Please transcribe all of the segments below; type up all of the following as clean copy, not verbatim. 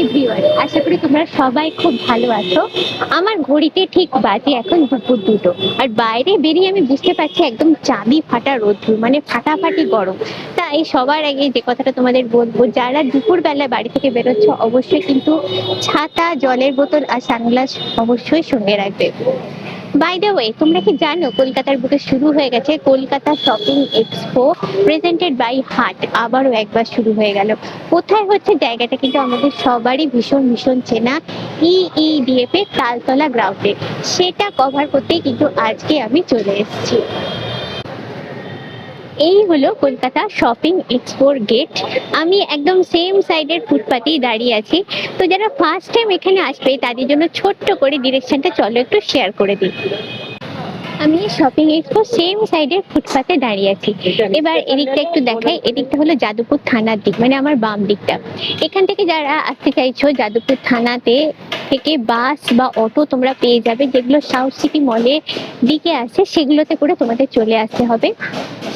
Everyone, আশা করি তোমরা সবাই খুব ভালো আছো। আমার ঘড়িতে ঠিক বাজে এখন দুপুর 2টো, আর বাইরে বেরিয়ে আমি বুঝতে পারছি একদম চাঁদি ফাটা রোদ্দুর, মানে ফাটাফাটি গরম। তাই সবার আগে যে কথাটা তোমাদের বলবো, যারা দুপুর বেলা বাড়ি থেকে বেরোচ্ছ অবশ্যই কিন্তু ছাতা, জলের বোতল আর সানগ্লাস অবশ্যই সঙ্গে রাখবে। বাই দ্য ওয়ে, তোমরা কি জানো কলকাতার বুকে শুরু হয়ে গেছে Kolkata shopping expo presented by হাট। আবারও একবার শুরু হয়ে গেল। কোথায় হচ্ছে জায়গাটা কিন্তু আমাদের সবারই ভীষণ ভীষণ চেনা, EEDF এর তালতলা গ্রাউন্ডে। সেটা কভার করতেই কিন্তু আজকে আমি চলে এসেছি। এই হলো কলকাতা শপিং এক্সপোর গেট। আমি একদম সেম সাইডের ফুটপাতেই দাঁড়িয়ে আছি। তো যারা ফার্স্ট টাইম এখানে আসবে তাদের জন্য ছোট্ট করে ডিরেকশনটা চলো একটু শেয়ার করে দিই। আমি শপিং এক্সপো সেম সাইডের ফুটপাতে দাঁড়িয়ে আছি। এবার এদিকটা একটু দেখাই, এদিকটা হলো যাদবপুর থানার দিক, মানে আমার বাম দিকটা। এখান থেকে যারা আসতে চাইছো যাদবপুর থানাতে থেকে বাস বা অটো তোমরা পেয়ে যাবে, যেগুলো সাউথ সিটি মলের দিকে আছে সেগুলোতে করে তোমাদের চলে আসতে হবে।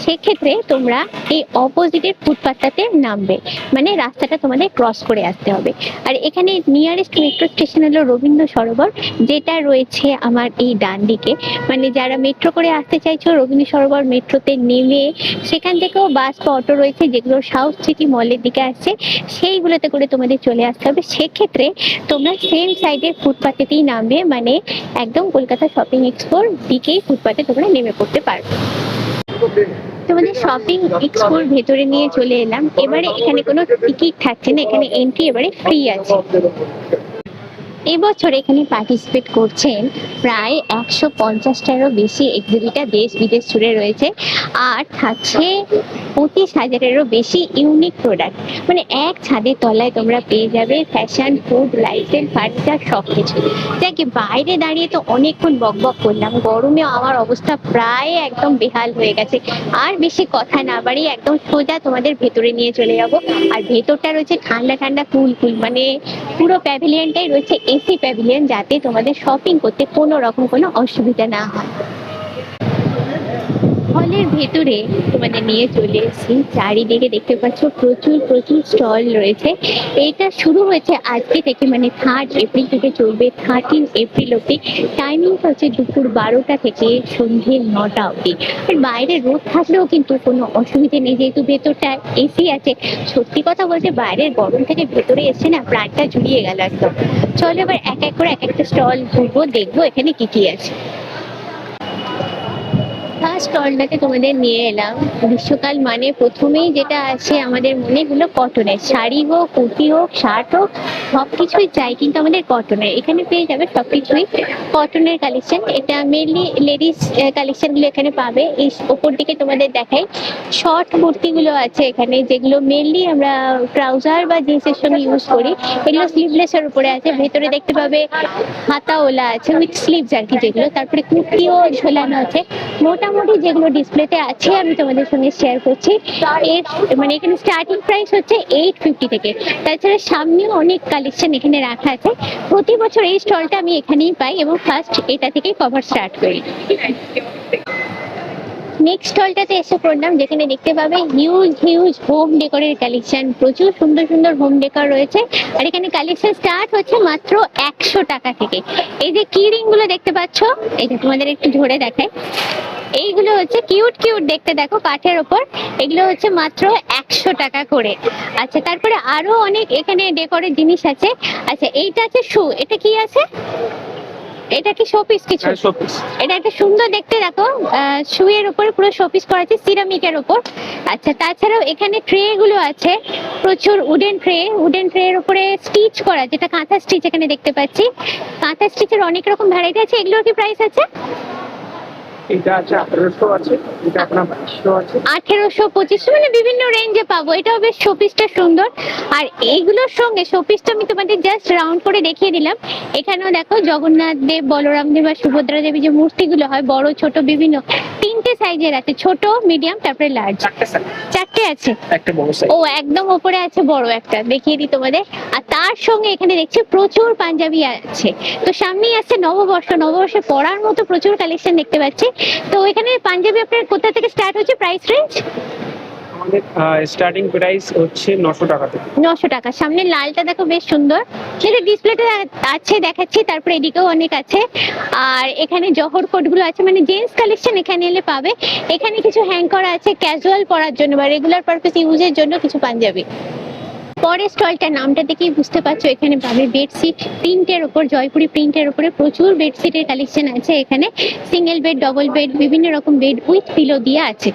সেক্ষেত্রে তোমরা এই অপোজিটের ফুটপাথটাতে নামবে, মানে রাস্তাটা তোমাদের ক্রস করে আসতে হবে। আর এখানে নিয়ারেস্ট মেট্রো স্টেশন হলো রবীন্দ্র সরোবর, যেটা রয়েছে আমার এই ডান দিকে। মানে যারা মেট্রো করে আসতে চাইছো রবীন্দ্র সরোবর মেট্রোতে নেমে সেখান থেকেও বাস বা অটো রয়েছে যেগুলো সাউথ সিটি মলের দিকে আসছে, সেইগুলোতে করে তোমাদের চলে আসতে হবে। সেক্ষেত্রে তোমরা সেম সাইডের ফুটপাথেতেই নামবে, মানে একদম কলকাতা শপিং এক্সপোর দিকেই ফুটপাথে তোমরা নেমে পড়তে পারবে। তোমাদের শপিং এক্সপোর ভেতরে নিয়ে চলে এলাম। এবারে এখানে কোনো টিকিট থাকছে না, এখানে এন্ট্রি এবারে ফ্রি আছে। এবছর এখানে পার্টিসিপেট করছেন প্রায় 150টারও বেশি এক্সিবিটার, দেশ বিদেশ জুড়ে রয়েছে। আর থাকছে 25,000-এরও বেশি ইউনিক প্রোডাক্ট। মানে এক ছাদের তলায় তোমরা পেয়ে যাবে ফ্যাশন, ফুড, লাইফস্টাইল, ফার্নিচার সবকিছু। যাকে বাইরে দাঁড়িয়ে তো অনেকক্ষণ বকবক করলাম, গরমে আমার অবস্থা প্রায় একদম বেহাল হয়ে গেছে। আর বেশি কথা না বাড়িয়ে একদম সোজা তোমাদের ভেতরে নিয়ে চলে যাব। আর ভেতরটা রয়েছে ঠান্ডা ঠান্ডা কুল কুল, মানে পুরো প্যাভিলিয়নটাই রয়েছে এসি প্যাভিলিয়ন, যাতে তোমাদের শপিং করতে কোনো রকম কোনো অসুবিধা না হয়। হলের ভেতরে তোমাদের নিয়ে চলে এসেছি। চারিদিকে দেখতে পাচ্ছ প্রচুর প্রচুর স্টল রয়েছে। এটা শুরু হয়েছে আজকে থেকে, মানে 3 এপ্রিল থেকে চলবে 13 এপ্রিল অব্দি। টাইমিংটা হচ্ছে দুপুর 12টা থেকে সন্ধ্যে 9টা অব্দি। আর বাইরে রোদ থাকলেও কিন্তু কোনো অসুবিধে নেই, যেহেতু ভেতরটা এসি আছে। সত্যি কথা বলতে বাইরের গরম থেকে ভেতরে এসে না প্রাণটা জুড়িয়ে গেল একদম। চলো এবার এক এক করে এক একটা স্টল ঘুরবো, দেখবো এখানে কি কি আছে। ফার্স্ট স্টলটাতে তোমাদের নিয়ে এলাম। গ্রীষ্মকাল মানে প্রথমেই যেটা আছে আমাদের মনে হলো কটনের। শাড়ি হোক, কুর্তি হোক, শার্ট হোক, সবকিছুই চাই কিন্তু আমাদের কটনের। এখানে পেয়ে যাবে সবকিছুই কটনের কালেকশন। এটা মেনলি লেডিস কালেকশনগুলো এখানে পাবে। এই ওপর দিকে তোমাদের দেখাই শর্ট কুর্তিগুলো আছে এখানে, যেগুলো মেনলি আমরা ট্রাউজার বা জিন্সের সঙ্গে ইউজ করি। এগুলো স্লিভলেসের উপরে আছে, ভেতরে দেখতে পাবে হাতাওলা আছে উইথ স্লিভস আর কি যেগুলো। তারপরে কুর্তিও ঝোলানো আছে। মোটামুটি যেগুলো ডিসপ্লেতে আছে আমি তোমাদের সঙ্গে শেয়ার করছি। এর মানে এখানে স্টার্টিং প্রাইস হচ্ছে 850 থেকে। তাছাড়া সামনেও অনেক কালেকশন এখানে রাখা আছে। প্রতি বছর এই স্টলটা আমি এখানেই পাই এবং ফার্স্ট এটা থেকেই কভার স্টার্ট করি। নেক্সট স্টলটাতে এসে পড়লাম, যেখানে দেখতে পাবে হিউজ হিউজ হোম ডেকোরের কালেকশন। প্রচুর সুন্দর সুন্দর হোম ডেকোর রয়েছে। আর এখানে কালেকশন স্টার্ট হচ্ছে মাত্র 100 টাকা থেকে। এই যে কি রিং গুলো দেখতে পাচ্ছ, এটা তোমাদের একটু ধরে দেখায়। এইগুলো হচ্ছে কিউট কিউট দেখতে, দেখো কাঠের ওপর। এগুলো হচ্ছে মাত্র 100 টাকা করে। আচ্ছা, তারপরে আরো অনেক এখানে ডেকোরের জিনিস আছে। আচ্ছা, এইটা আছে শু, এটা কি আছে? এটা কি শোপিস কিছু? এটা একটা সুন্দর দেখতে, দেখো শুয়ের উপরে পুরো শোপিস করা আছে সিরামিকের উপর। আচ্ছা, তাছাড়াও এখানে ট্রে গুলো আছে, প্রচুর উডেন ট্রে। উডেন ট্রে এর উপরে স্টিচ করা, যেটা কাঁথা স্টিচ এখানে দেখতে পাচ্ছি। কাঁথা স্টিচের অনেক রকম ভ্যারাইটি আছে। এগুলোর কি প্রাইস আছে? এটা আছে 1800 আছে, এটা আপনার 2200 আছে। 1800, 2500, মানে বিভিন্ন রেঞ্জে পাবো। এটাও বেশ শোপিসটা সুন্দর। আর এইগুলোর সঙ্গে শোপিসটা আমি তোমাদের জাস্ট রাউন্ড করে দেখিয়ে দিলাম। এখানেও দেখো জগন্নাথ দেব, বলরাম দেব আর সুভদ্রা দেবী যে মূর্তিগুলো হয়, বড় ছোট বিভিন্ন 3টে সাইজের আছে, ছোট, মিডিয়াম, তারপরে লার্জ। 4টে আছে, একটা বড় সাইজ। ও একদম উপরে আছে বড় একটা, দেখিয়ে দিই তোমাদের। আর তার সঙ্গে এখানে দেখছি প্রচুর পাঞ্জাবি আছে। তো সামনেই আছে নববর্ষ, নববর্ষে পরার মতো প্রচুর কালেকশন দেখতে পাচ্ছি। তো এখানে পাঞ্জাবি আপনার কোথা থেকে স্টার্ট হচ্ছে প্রাইস রেঞ্জ? আমাদের স্টার্টিং প্রাইস হচ্ছে 900 টাকা থেকে। 900 টাকা। সামনে লালটা দেখো বেশ সুন্দর, সেটা ডিসপ্লেতে আছে দেখাচ্ছি। তারপরে এদিকেও অনেক আছে, আর এখানে জহর কোট গুলো আছে, মানে জেন্টস কালেকশন এখানে এলে পাবে। এখানে কিছু হ্যাং করা আছে ক্যাজুয়াল পরার জন্য বা রেগুলার পারপাস ইউজের জন্য কিছু পাঞ্জাবি। পরের স্টলটার নামটা দেখেই বুঝতে পারছো, এখানে পাবে বেডশিট প্রিন্টের উপর, জয়পুরি প্রিন্টের উপরে প্রচুর বেডশিটের কালেকশন আছে। এখানে সিঙ্গেল বেড, ডবল বেড, বিভিন্ন রকম বেড উইথ পিলো দিয়ে আছে।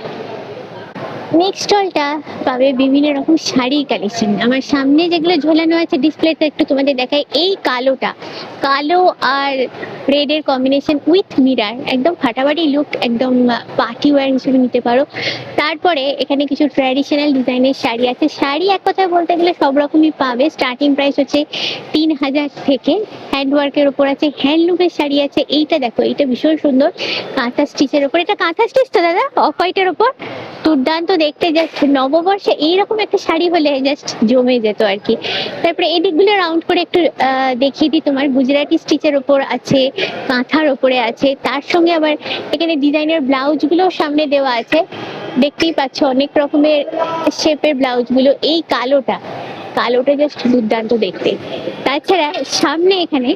নেক্সট স্টলটা পাবে বিভিন্ন রকম শাড়ি কালেকশন। আমার সামনে যেগুলো ঝোলানো আছে ডিসপ্লেতে একটু তোমাদের দেখাই। এই কালোটা, কালো আর রেড এর কম্বিনেশন উইথ মিরার, একদম ফাটাফাটি লুক, একদম পার্টি ওয়্যার হিসেবে নিতে পারো। তারপরে এখানে কিছু ট্র্যাডিশনাল ডিজাইনের শাড়ি আছে। শাড়ি এক কথায় বলতে গেলে সব রকমই পাবে। স্টার্টিং প্রাইস হচ্ছে 3000 থেকে। হ্যান্ডওয়ার্কের ওপর আছে, হ্যান্ডলুমের শাড়ি আছে। এইটা দেখো, এইটা ভীষণ সুন্দর, কাঁথা স্টিচের ওপর। এটা কাঁথা স্টিচ তো দাদা, অফ হোয়াইটের ওপর, দুর্দান্ত দেখতে। জাস্ট নববর্ষে এইরকম একটা শাড়ি হলে জাস্ট জমে যেত আর কি। তারপরে এই দিকগুলো রাউন্ড করে একটু দেখিয়ে দিই। তোমার গুজরাটি স্টিচের ওপর আছে, কাঁথার ওপরে আছে, তার সঙ্গে আবার এখানে ডিজাইনের ব্লাউজ গুলো সামনে দেওয়া আছে। দেখতেই পাচ্ছ অনেক রকমের শেপের ব্লাউজ গুলো। এই কালোটা, কালোটা জাস্ট দুর্দান্ত দেখতে। তাছাড়া সামনে এখানে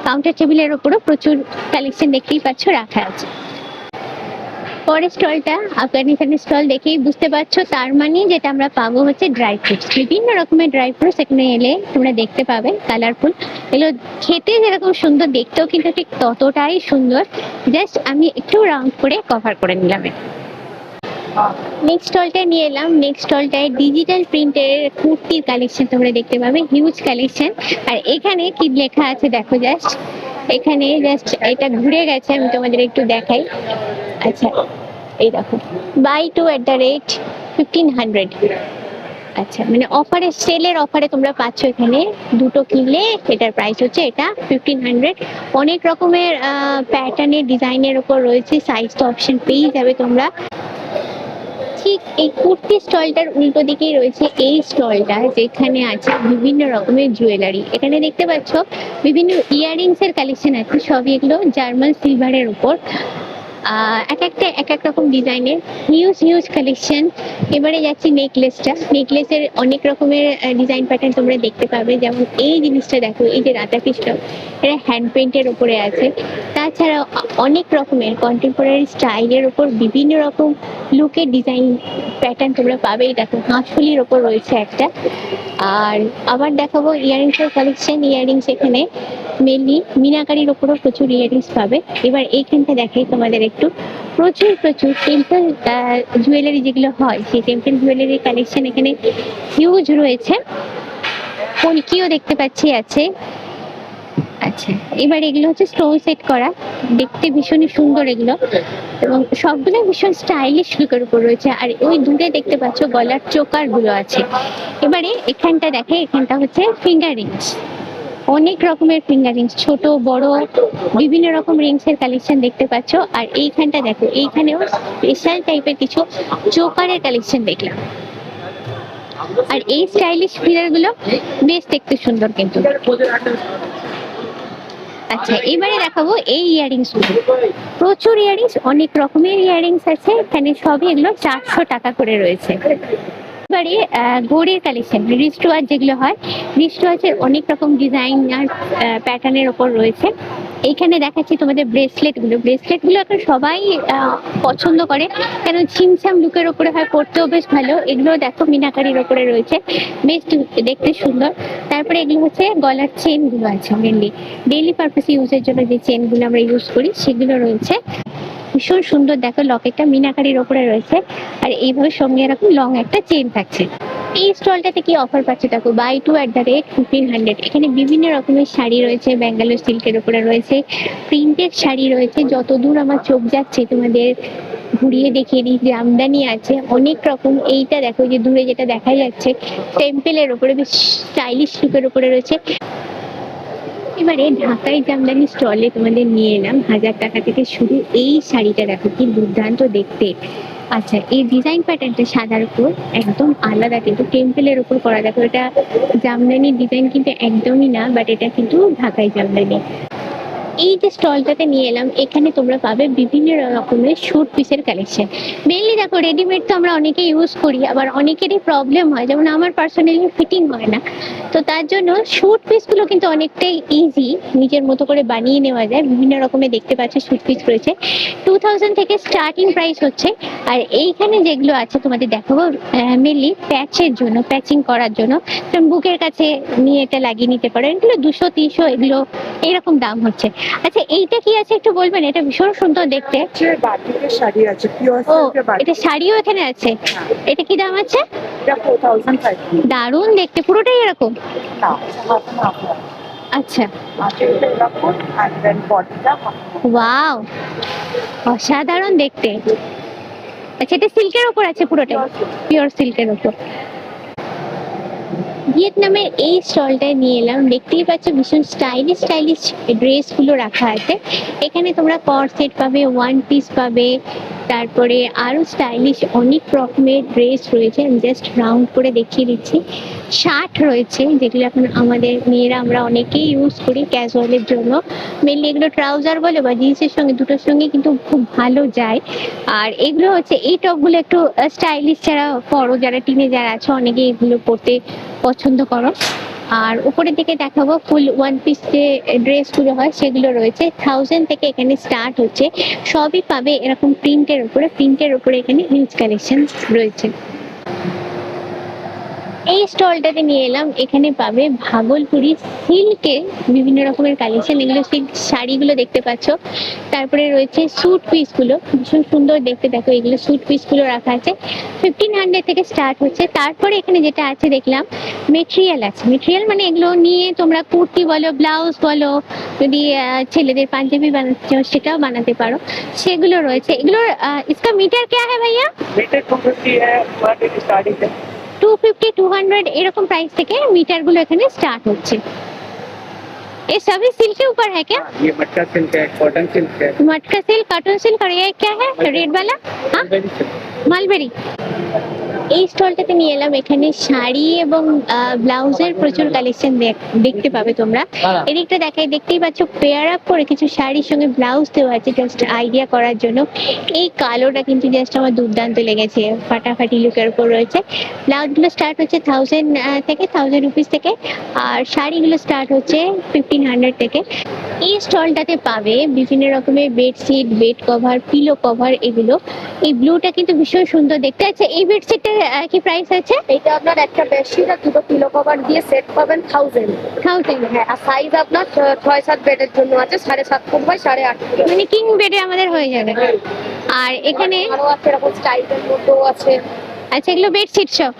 কাউন্টার টেবিলের ওপরও প্রচুর কালেকশন দেখতেই পাচ্ছ রাখা আছে। পরের স্টলটা আফগানিস্তানের স্টল, দেখেই বুঝতে পারছো, তার মানে যেটা আমরা পাবো হচ্ছে ড্রাই ফ্রুটস। বিভিন্ন রকমের ড্রাই ফ্রুটস এখানে এলে তোমরা দেখতে পাবে, কালারফুল। এগুলো খেতে যেরকম সুন্দর, দেখতেও কিন্তু ঠিক ততটাই সুন্দর। জাস্ট আমি একটু রাউন্ড করে কভার করে নিলাম। নেক্সট স্টলটা নিয়ে এলাম। নেক্সট স্টলটায় ডিজিটাল প্রিন্টের কুর্তির কালেকশন তোমরা দেখতে পাবে, হিউজ কালেকশন। আর এখানে কি লেখা আছে দেখো, জাস্ট এখানে জাস্ট এটা ঘুরে গেছে, আমি তোমাদের একটু দেখাই। আচ্ছা, এই দেখো, বাই টু @1500। আচ্ছা, মানে অফারে, সেলের অফারে তোমরা পাচ্ছ। এখানে দুটো কিনলে এটার প্রাইস হচ্ছে এটা 1500। অনেক রকমের প্যাটার্নের ডিজাইনের উপর রয়েছে, সাইজ তো অপশন পেয়ে যাবে তোমরা। ঠিক এই কুর্তি স্টলটার উল্টো দিকেই রয়েছে এই স্টলটা, যেখানে আছে বিভিন্ন রকমের জুয়েলারি। এখানে দেখতে পাচ্ছ বিভিন্ন ইয়াররিংস এর কালেকশন আছে, সবই এগুলো জার্মান সিলভারের উপর। এক একটা এক এক রকম ডিজাইনের হিউজ হিউজ কালেকশন। এবারে যাচ্ছি নেকলেসটা। নেকলেসের অনেক রকমের ডিজাইন প্যাটার্ন তোমরা দেখতে পাবে। যেমন এই জিনিসটা দেখো, এই যে রাধাকৃষ্ণ, এটা হ্যান্ড পেইন্টের উপরে আছে। তাছাড়াও অনেক রকমের কন্টেম্পোরারি স্টাইলের উপর বিভিন্ন রকম লুকের ডিজাইন প্যাটার্ন তোমরা পাবে। এই দেখো, হাঁসফুলির ওপর রয়েছে একটা। আর আবার দেখাবো ইয়াররিংসের কালেকশন। ইয়াররিংস এখানে মেনলি মিনাকারির ওপরও প্রচুর ইয়াররিংস পাবে। এবার এইখানটা দেখাই তোমাদের একটু, প্রচুর প্রচুর টেম্পল জুয়েলারি যেগুলো হয়, সেই টেম্পল জুয়েলারি কালেকশন এখানে হিউজ রয়েছে। পলকিও দেখতে পাচ্ছি আছে। আচ্ছা, এবার এগুলো হচ্ছে স্টোন সেট করা, দেখতে ভীষণই সুন্দর এগুলো, এবং সবগুলো ভীষণ স্টাইলিশ লুকের উপর রয়েছে। আর ওই দূরে দেখতে পাচ্ছ গলার চোকার গুলো আছে। এবারে এখানটা দেখে, এখানটা হচ্ছে ফিঙ্গার রিংস। অনেক রকমের ফিঙ্গার রিংস, ছোট বড় বিভিন্ন রকম রিংস এর কালেকশন দেখতে পাচ্ছ। আর এইখানটা দেখো, এইখানেও স্পেশাল টাইপের কিছু চোকারের কালেকশন দেখলাম। আর এই স্টাইলিশ ফিগার গুলো বেশ দেখতে সুন্দর কিন্তু। আচ্ছা, এবারে দেখাবো এই ইয়াররিংস গুলো। প্রচুর ইয়াররিংস, অনেক রকমের ইয়াররিংস আছে এখানে, সবই এগুলো 400 টাকা করে রয়েছে। এবারে গোড়ের কালেকশন, রিস্ট ওয়াচ যেগুলো হয়, রিস্ট ওয়াচের অনেক রকম ডিজাইন আর প্যাটার্নের ওপর রয়েছে। এইখানে দেখাচ্ছি তোমাদের ব্রেসলেট গুলো। ব্রেসলেট গুলো এখন সবাই পছন্দ করে, কেন ছিমছাম লুকের ওপরে হয়, পরতেও বেশ ভালো। এগুলো দেখো মিনাকারির ওপরে রয়েছে, বেশ দেখতে সুন্দর। তারপরে এগুলো হচ্ছে গলার চেন গুলো আছে, মেনলি ডেইলি পারপাস ইউজের জন্য যে চেন গুলো আমরা ইউজ করি সেগুলো রয়েছে। ভীষণ সুন্দর, দেখো লকেটটা মিনাকারির ওপরে রয়েছে, আর এইভাবে সঙ্গে এরকম লং একটা চেন থাকছে। এই স্টলটাতে কি অফার পাচ্ছে দেখো, বাই টু @1500। এখানে বিভিন্ন রকমের শাড়ি রয়েছে, ব্যাঙ্গালোর সিল্কের উপরে রয়েছে, প্রিন্টেড শাড়ি রয়েছে। যতদূর আমার চোখ যাচ্ছে তোমাদের ঘুরিয়ে দেখিয়ে দিই, জামদানি আছে অনেক রকম। এইটা দেখো, যে দূরে যেটা দেখা যাচ্ছে টেম্পেলের উপরে, বেশ স্টাইলিশ লুকের উপরে রয়েছে। এবারে ঢাকাই জামদানি স্টলে তোমাদের নিয়ে এলাম। 1000 টাকা থেকে শুরু। এই শাড়িটা দেখো কি দুর্দান্ত দেখতে। আচ্ছা, এই ডিজাইন প্যাটার্নটা সাদার উপর একদম আলাদা, কিন্তু টেম্পলের উপর করা। দেখো, এটা জামদানি ডিজাইন কিন্তু একদমই না, বাট এটা কিন্তু ঢাকাই জামদানি। এই যে স্টলটাতে নিয়ে এলাম, এখানে তোমরা পাবে বিভিন্ন রকমের শুট পিসের কালেকশন। মেনলি দেখো, রেডিমেড তো আমরা অনেকে ইউজ করি, আবার অনেকেরই প্রবলেম হয়, যেমন আমার পার্সোনালি ফিটিং হয় না। তো তার জন্য শুট পিসগুলো কিন্তু অনেকটাই ইজি, নিজের মতো করে বানিয়ে নেওয়া যায়। বিভিন্ন রকমের দেখতে পাচ্ছ শুট পিস রয়েছে, 2000 থেকে স্টার্টিং প্রাইস হচ্ছে। আর এইখানে যেগুলো আছে তোমাদের দেখাবো, মেনলি প্যাচের জন্য, প্যাচিং করার জন্য, যেমন বুকের কাছে নিয়ে এটা লাগিয়ে নিতে পারো। এগুলো 200-300 এগুলো এরকম দাম হচ্ছে। আচ্ছা, এইটা কি আছে একটু বলবেন? এটা ভীষণ সুন্দর দেখতে। হচ্ছে বাটিকের শাড়ি আছে, পিওর ও, সিল্কের বাটিক। এটা শাড়িও এখানে আছে। এটা কি দাম আছে? এটা 4500। দারুণ দেখতে, পুরোটাই এরকম। না, হাফ হাফ। আচ্ছা, আছে এরকম, আর দেন বডিটা ওয়াও, অসাধারণ দেখতে। আচ্ছা, এটা সিল্কের উপর আছে পুরোটা, পিওর সিল্কের উপর। ভিয়েতনামের এই স্টলটায় নিয়ে এলাম, দেখতেই পাচ্ছ ভীষণ স্টাইলিশ স্টাইলিশ ড্রেস গুলো রাখা আছে। এখানে তোমরা কর্ড সেট পাবে, ওয়ান পিস পাবে, তারপরে আরো স্টাইলিশ অনেক রকমের ড্রেস রয়েছে। আমি জাস্ট রাউন্ড করে দেখিয়ে দিচ্ছি। শার্ট রয়েছে, যেগুলো এখন আমাদের মেয়েরা আমরা অনেকেই ইউজ করি ক্যাজুয়ালের জন্য। মেনলি এগুলো ট্রাউজার বলে বা জিন্সের সঙ্গে, দুটোর সঙ্গে কিন্তু খুব ভালো যায়। আর এগুলো হচ্ছে, এই টপগুলো একটু স্টাইলিশ যারা পরো, যারা টিনেজার আছে, অনেকে এগুলো পরতে পছন্দ করো। আর উপরের দিকে দেখাবো ফুল ওয়ান পিস যে ড্রেসগুলো হয় সেগুলো রয়েছে, 1000 থেকে এখানে স্টার্ট হচ্ছে। সবই পাবে এরকম প্রিন্টের উপরে, প্রিন্টের উপরে এখানে হিউজ কালেকশন রয়েছে। এই স্টলটাতে নিয়ে এলাম, এখানে পাবে ভাগলপুরি সিল্কের বিভিন্ন রকমের কালেকশন। এগুলো সিল্ক শাড়িগুলো দেখতে পাচ্ছ, তারপরে রয়েছে স্যুট পিসগুলো, ভীষণ সুন্দর দেখতে। দেখো, এগুলো স্যুট পিসগুলো রাখা আছে, 1500 থেকে স্টার্ট হচ্ছে। তারপরে এখানে যেটা আছে দেখলাম, মেটেরিয়াল আছে। মেটেরিয়াল মানে এগুলো নিয়ে তোমরা কুর্তি বলো, ব্লাউজ বলো, যদি ছেলেদের পাঞ্জাবি বানাতে চাও সেটাও বানাতে পারো, সেগুলো রয়েছে। এগুলোর ইসকা মিটার क्या है भैया? मीटर 250 है, 180 स्टार्टिंग है। 250-200 এরকম প্রাইস থেকে মিটার গুলো এখানে স্টার্ট হচ্ছে। ये सभी सिल्क के ऊपर है क्या? ये मटका सिल्क है, कॉटन सिल्क है, मटका सिल्क, कॉटन सिल्क, और ये क्या है रेड वाला? हाँ, मलबरी सिल्क। মালবেরি। এই স্টলটাতে নিয়ে এলাম, এখানে শাড়ি এবং ব্লাউজের প্রচুর কালেকশন দেখতে পাবে তোমরা। এদিকটা দেখাই, দেখতেই পাচ্ছ পেয়ার আপ করে কিছু শাড়ির সঙ্গে ব্লাউজ দেওয়া আছে, জাস্ট আইডিয়া করার জন্য। এই কালোটা কিন্তু জাস্ট আমার দুর্দান্ত লেগেছে, ফাটাফাটি লুকের উপর রয়েছে। ব্লাউজগুলো স্টার্ট হচ্ছে 1000 থেকে, 1000 রুপিস থেকে, আর শাড়িগুলো স্টার্ট হচ্ছে 1500 থেকে। এই স্টলটাতে পাবে বিভিন্ন রকমের bedsheet, bed cover, pillow cover, এগুলো। এই ব্লুটা কিন্তু ভীষণ সুন্দর দেখতে। আছে এই বেডশিটটা কি প্রাইস আছে? এটা আপনার একটা বেডশিট আর দুটো পিলো কভার দিয়ে সেট পাবেন 1000। 1000? হ্যাঁ, আর সাইজ আপনার 6-7 বেডের জন্য আছে, 7.5 ফুট বাই 8.5 ফুট। মানে কিং বেডে আমাদের হয়ে যাবে। আর এখানে আরো আছে এরকম স্টাইলের মধ্যেও আছে, আচ্ছা, এগুলো বেডশিট সব?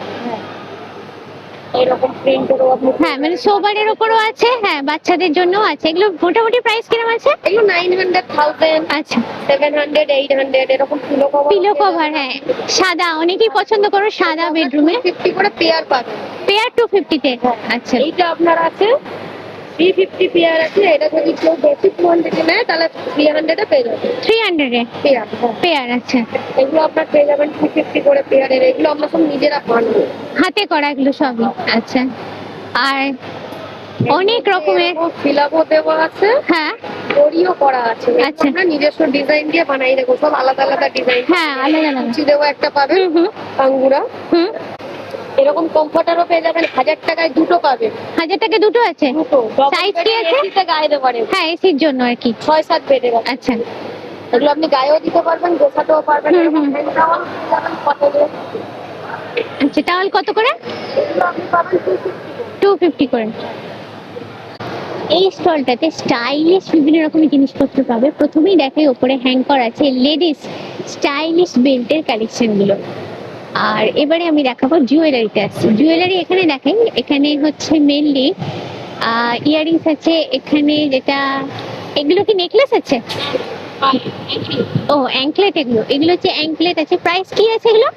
এরকম প্রিন্টেরও আপনি। হ্যাঁ, মানে সোবারের উপরও আছে, হ্যাঁ, বাচ্চাদের জন্যও আছে। এগুলো মোটামুটি প্রাইস কিরকম আছে? এগুলো 900, 1000, আচ্ছা, 700, 800 এরকম পিলো কভার। পিলো কভার, হ্যাঁ, সাদা, অনেকেই পছন্দ করো সাদা বেডরুমে। 50 করে পেয়ার পাবেন। পেয়ার 250 তে? আচ্ছা, এইটা আপনার আছে 350 পেয়ার আছে। এটা যদি কেউ বেশি কোয়ান্টিটি নেয় তাহলে 300 এ পেয়ে যাবে। 300 এ পেয়ার। পেয়ার? আচ্ছা, এগুলো আপনার পেয়ে যাবেন 250 করে পেয়ারের। এগুলো আমরা সব নিজেরা বানাবো, হাতে করা এগুলো সবই? আচ্ছা, আর অনেক রকমের, ফিলাবো দেওয়া আছে, হ্যাঁ, দড়িও করা আছে। আচ্ছা। আমরা নিজস্ব ডিজাইন দিয়ে বানাই দেবো, সব আলাদা আলাদা ডিজাইন। হ্যাঁ, আলাদা আলাদা। কুচি দেওয়া একটা পাবেন, হুম আঙ্গুরা। হুম। এরকম কমফর্টারও পেয়ে যাবেন, 1000 টাকায় দুটো পাবেন। 1000 টাকা দুটো আছে? দুটো Size কি আছে? এসিতে গায়ে দিতে পারেন, হ্যাঁ, এসির জন্য আর কি। 6-7 বেডের আছে। আচ্ছা, এগুলো আপনি গায়েও দিতে পারবেন, গোছাতেও পারবেন। হুম, এরকম হুম। hand towel পেয়ে যাবেন কত দিয়ে। আচ্ছা, টাওয়াল কত করে? এগুলো আপনি পাবেন 250 করে। এই স্টলটাতে স্টাইলিশ বিভিন্ন রকমের জিনিসপত্র পাবে। প্রথমেই দেখাই, ওপরে হ্যাং করা আছে লেডিস স্টাইলিশ বেল্টের কালেকশন গুলো। আর এবারে আমি দেখাবো জুয়েলারিতে আসছি। জুয়েলারি এখানে দেখেন, এখানে হচ্ছে মেনলি ইয়ারিংস আছে এখানে, যেটা এগুলো কি নেকলেস আছে? ও, অ্যাঙ্কলেট। এগুলো এগুলো হচ্ছে অ্যাঙ্কলেট আছে। প্রাইস কি আছে এগুলো?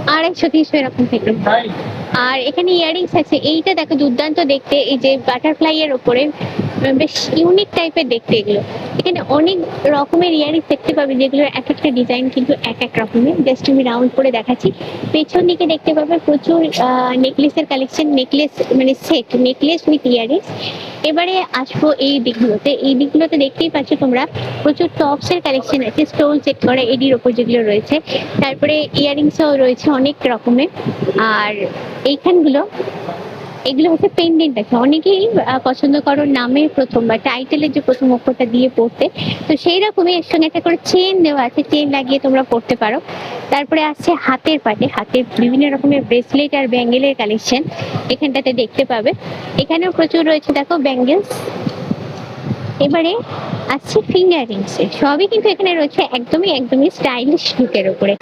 250-300 এরকম থেকে। আর এখানে ইয়ারিংস আছে, এইটা দেখো দুর্দান্ত দেখতে, এই যে বাটারফ্লাই এর উপরে, বেশ ইউনিক টাইপের দেখতে এগুলো। এখানে অনেক রকমের ইয়ারিংস দেখতে পাবে, যেগুলোর এক একটা ডিজাইন কিন্তু এক এক রকমের। জাস্ট আমি রাউন্ড করে দেখাচ্ছি। পেছন দিকে দেখতে পাবে প্রচুর নেকলেসের কালেকশন, নেকলেস মানে সেট, নেকলেস উইথ ইয়ারিংস। এবারে আসবো এই দিকগুলোতে। এই দিকগুলোতে দেখতেই পাচ্ছ তোমরা প্রচুর টপস এর কালেকশন আছে, স্টোন সেট করা এডির ওপর যেগুলো রয়েছে। তারপরে ইয়ারিংসও রয়েছে অনেক রকমের। আর এইখানগুলো এগুলো হচ্ছে পেন্ডেন্ট আছে, অনেকেই পছন্দ করো নামের প্রথম বা টাইটেলের যে প্রথম অক্ষরটা দিয়ে পড়তে, তো সেই রকমই এর সঙ্গে একটা করে চেন দেওয়া আছে, চেন লাগিয়ে তোমরা পড়তে পারো। তারপরে আসছে হাতের পাটে, হাতের বিভিন্ন রকমের ব্রেসলেট আর ব্যাঙ্গেলের কালেকশন এখানটাতে দেখতে পাবে। এখানেও প্রচুর রয়েছে দেখো ব্যাঙ্গেলস। এবারে আসছে ফিঙ্গার রিংস, সবই কিন্তু এখানে রয়েছে একদমই একদমই স্টাইলিশ লুকের উপরে।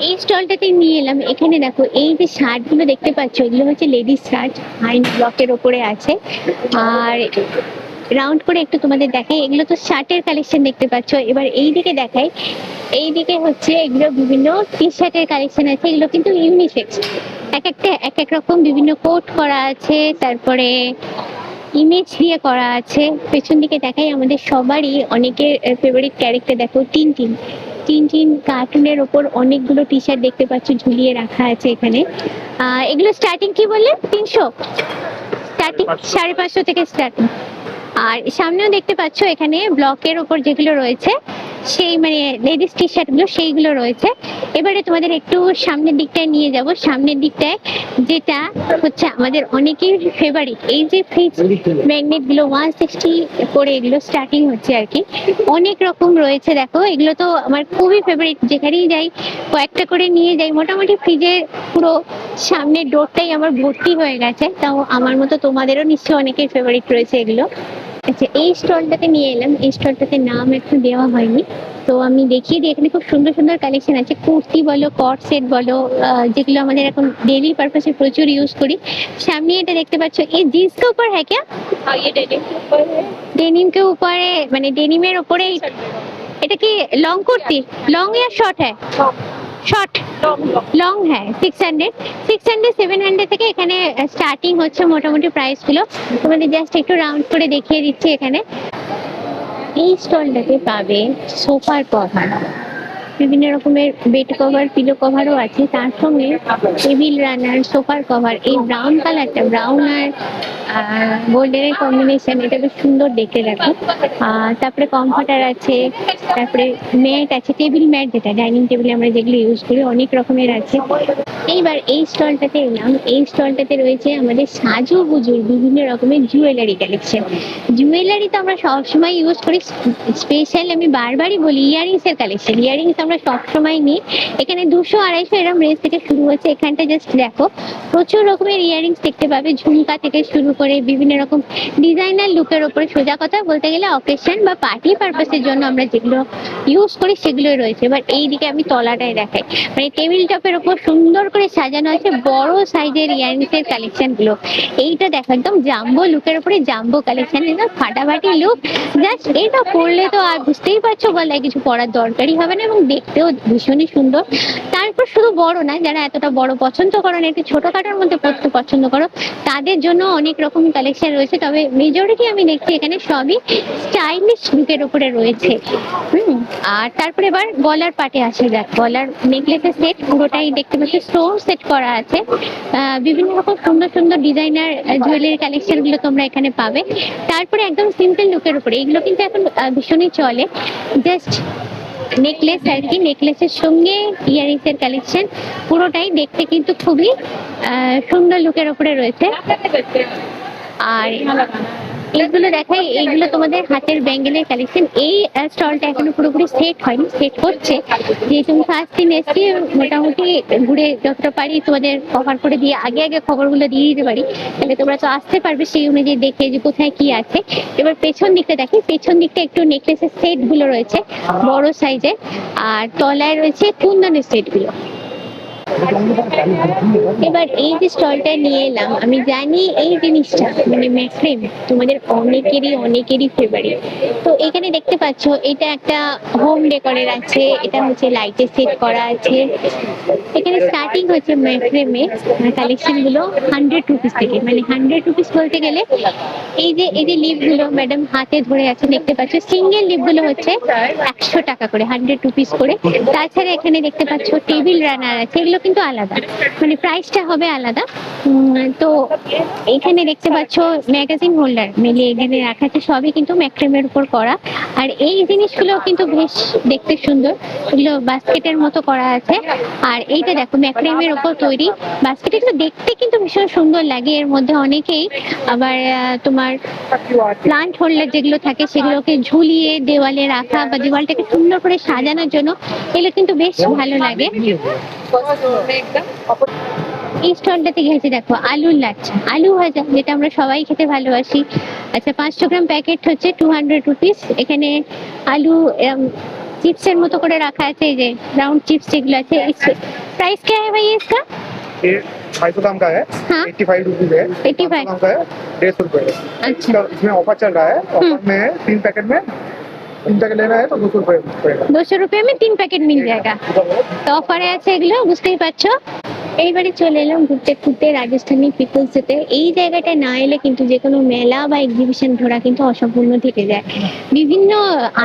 এই স্টলটাতে নিয়ে এলাম, এখানে দেখো এই যে শার্ট গুলো দেখতে পাচ্ছ, এগুলো হচ্ছে লেডিস শার্ট, হাই ব্লকের ওপরে আছে। আর রাউন্ড করে একটু তোমাদের দেখাই, এগুলো তো শার্টের কালেকশন দেখতে পাচ্ছ। এবার এই দিকে দেখাই, এই দিকে হচ্ছে এগুলো বিভিন্ন টি শার্টের কালেকশন আছে, এগুলো কিন্তু ইউনিসেক্স, এক একটা এক এক রকম বিভিন্ন কোট করা আছে, তারপরে ইমেজ দিয়ে করা আছে। পেছন দিকে দেখাই আমাদের সবারই অনেকের ফেভারিট ক্যারেক্টার, দেখো টিনটিন, টিনটিন কার্টুনের ওপর অনেকগুলো টি শার্ট দেখতে পাচ্ছ ঝুলিয়ে রাখা আছে এখানে। এগুলো স্টার্টিং কি বললে 300, স্টার্টিং 550 থেকে স্টার্টিং। আর সামনেও দেখতে পাচ্ছ এখানে ব্লকের ওপর যেগুলো রয়েছে সেই মানে লেডিস টি শার্ট গুলো সেইগুলো রয়েছে। এবারে তোমাদের একটু সামনের দিকটায় নিয়ে যাব, সামনের দিকটায় যেটা হচ্ছে আমাদের অনেকের ফেভারিট, এই যে ফ্রিজ ম্যাগনেট গুলো 160 করে এগুলো স্টার্টিং হচ্ছে আর কি, অনেক রকম রয়েছে দেখো। এগুলো তো আমার খুবই ফেভারিট, যেখানেই যাই কয়েকটা করে নিয়ে যাই। মোটামুটি ফ্রিজের পুরো সামনের ডোরটাই আমার ভর্তি হয়ে গেছে, তাও আমার মতো তোমাদেরও নিশ্চয়ই অনেকের ফেভারিট রয়েছে এগুলো। আচ্ছা, এই স্টলটাতে নিয়ে এলাম, এই স্টলটাতে নাম এখন দেওয়া হয়নি, তো আমি দেখিয়ে দিই। এখানে খুব সুন্দর সুন্দর কালেকশন আছে, কুর্তি বলো, কট সেট বলো, যেগুলো আমাদের এখন ডেইলি পারপাসে প্রচুর ইউজ করি। সামনে এটা দেখতে পাচ্ছ, এই জিন্স কে উপর হ্যাঁ क्या? डेनिम के ऊपर है, মানে ডেনিমের উপরে। এটা কি লং কুর্তি, লং या শর্ট है? শর্ট লং হ্যাঁ। 600 700 থেকে এখানে স্টার্টিং হচ্ছে মোটামুটি প্রাইস গুলো। তোমাদের জাস্ট একটু রাউন্ড করে দেখিয়ে দিচ্ছি। এখানে এই স্টলটাতে পাবে সোফার কভার, বিভিন্ন রকমের বেড কভার, পিলো কভারও আছে, তার সঙ্গে টেবিল রানার, সোফার কভার। এই ব্রাউন কালারটা, ব্রাউন আর গোল্ডেনের কম্বিনেশন, এটা বেশ সুন্দর দেখতে দেখো। তারপরে কমফর্টার আছে, তারপরে ম্যাট আছে, টেবিল ম্যাট যেটা ডাইনিং টেবিলে আমরা যেগুলো ইউজ করি, অনেক রকমের আছে। এইবার এই স্টলটাতে এলাম, এই স্টলটাতে রয়েছে আমাদের সাজুগুজুর বিভিন্ন রকমের জুয়েলারি কালেকশন। জুয়েলারি তো আমরা সবসময় ইউজ করি, স্পেশাল আমি বারবারই বলি ইয়ারিংস এর কালেকশন। ইয়ারিংস আমরা সবসময় নিই, এখানে 200-250 এরকম রেঞ্জ থেকে শুরু হচ্ছে। এখানটা জাস্ট দেখো প্রচুর রকমের ইয়ারিংস দেখতে পাবে, ঝুমকা থেকে শুরু করে বিভিন্ন রকম ডিজাইনার লুকের ওপরে। সোজা কথা বলতে গেলে অকেশন বা পার্টি পারপাসের জন্য আমরা যেগুলো ইউজ করি সেগুলোই রয়েছে। এবার এইদিকে আমি তলাটায় দেখাই, মানে টেবিল টপের ওপর সুন্দর করে সাজানো আছে বড় সাইজের ইয়ারিংস এর কালেকশন গুলো। এইটা দেখো একদম জাম্বো লুকের উপরে জাম্বো কালেকশন, একদম ফাটাফাটি লুক। জাস্ট এটা পরলে তো আর বুঝতেই পারছো গলায় কিছু পরার দরকারই হবে না, এবং দেখতেও ভীষণই সুন্দর। তারপর শুধু বড় না, যারা এতটা বড় পছন্দ করো না, একটু ছোটখাটোর মধ্যে পড়তে পছন্দ করো, তাদের জন্য অনেক রকম কালেকশন রয়েছে। তবে মেজরিটি আমি দেখছি এখানে সবই স্টাইলিশ লুকের উপরে রয়েছে। আর তারপরে এবার গলার পাটে আসে, দেখ গলার নেকলেসের সেট পুরোটাই দেখতে পাচ্ছি স্টোন সেট করা আছে। বিভিন্ন রকম সুন্দর সুন্দর ডিজাইনার জুয়েলারি কালেকশন গুলো তোমরা এখানে পাবে। তারপরে একদম সিম্পল লুকের উপরে, এগুলো কিন্তু এখন ভীষণই চলে, জাস্ট নেকলেস আর কি, নেকলেসের সঙ্গে ইয়ারিংস এর কালেকশন পুরোটাই দেখতে কিন্তু খুবই সুন্দর লুকের উপরে রয়েছে। আর এইগুলো দেখাই, এইগুলো তোমাদের হাতের ব্যাঙ্গেলের কালেকশন। এই স্টলটা এখনো পুরোপুরি সেট হয়নি, সেট হচ্ছে। যেহেতু আমি ফার্স্ট দিন এসেছি, মোটামুটি ঘুরে যতটা পারি তোমাদের কভার করে দিয়ে আগে আগে খবরগুলো দিয়ে দিতে পারি, তাহলে তোমরা তো আসতে পারবে সেই অনুযায়ী দেখে যে কোথায় কি আছে। এবার পেছন দিকটা দেখি, পেছন দিকটা একটু নেকলেসের সেট গুলো রয়েছে বড় সাইজের, আর তলায় রয়েছে কুন্দনের সেট গুলো। এবার এই যে স্টলটা নিয়ে এলাম, আমি জানি এই জিনিসটা মানে ম্যাক্রেম তোমাদের অনেকেরই ফেভারিট। তো এখানে দেখতে পাচ্ছ এটা একটা হোম ডেকোরের আছে, এটা হচ্ছে লাইটের সেট করা আছে। এখানে স্টার্টিং হচ্ছে ম্যাক্রেমে কালেকশন গুলো 100 রুপিস থেকে, মানে 100 রুপিস বলতে গেলে এই যে লিপ গুলো ম্যাডাম হাতে ধরে আছে দেখতে পাচ্ছ, সিঙ্গেল লিপ গুলো হচ্ছে 100 টাকা করে, 100 রুপিস করে। তাছাড়া এখানে দেখতে পাচ্ছ টেবিল রানার আছে, এগুলো এগুলো কিন্তু আলাদা, মানে প্রাইসটা হবে আলাদা। তো এখানে দেখতে পাচ্ছ ম্যাগাজিন হোল্ডার মিলে এখানে রাখা আছে, সবই কিন্তু ম্যাক্রেমের উপর করা। আর এই জিনিসগুলো কিন্তু বেশ দেখতে সুন্দর, এগুলো বাস্কেটের মতো করা আছে। আর এইটা দেখো ম্যাক্রেমের উপর তৈরি বাস্কেট, এগুলো দেখতে কিন্তু ভীষণ সুন্দর লাগে। এর মধ্যে অনেকেই আবার তোমার প্লান্ট হোল্ডার যেগুলো থাকে সেগুলোকে ঝুলিয়ে দেওয়ালে রাখা বা দেওয়ালটাকে সুন্দর করে সাজানোর জন্য এগুলো কিন্তু বেশ ভালো লাগে। এই স্টলটাতে গেছে দেখো আলুর লাচ্ছা, আলু ভাজা, যেটা আমরা সবাই খেতে ভালোবাসি। আচ্ছা 500 গ্রাম প্যাকেট হচ্ছে 200 রুপিস। এখানে আলু চিপসের মতো করে রাখা আছে, এই যে রাউন্ড চিপস যেগুলো আছে। प्राइस क्या है भाई इसका? ये 250 ग्राम का है, हाँ। 85 रुपीज है। 85 ग्राम का है 150 रुपए है। अच्छा। इसमें ऑफर चल रहा है, ऑफर में 3 पैकेट में 3 पैकेट लेना है तो 200 रुपए पड़ेगा। 200 रुपए में 3 पैकेट मिल जाएगा। তো অফারে আছে এগুলো, বুঝতেই পারছো। এইবারে চলে এলাম ঘুরতে ঘুরতে রাজস্থানী পিপলসেতে। এই জায়গাটায় না এলে কিন্তু যে কোনো মেলা বা এক্সিবিশন ঘোরা কিন্তু অসম্পূর্ণ থেকে যায়। বিভিন্ন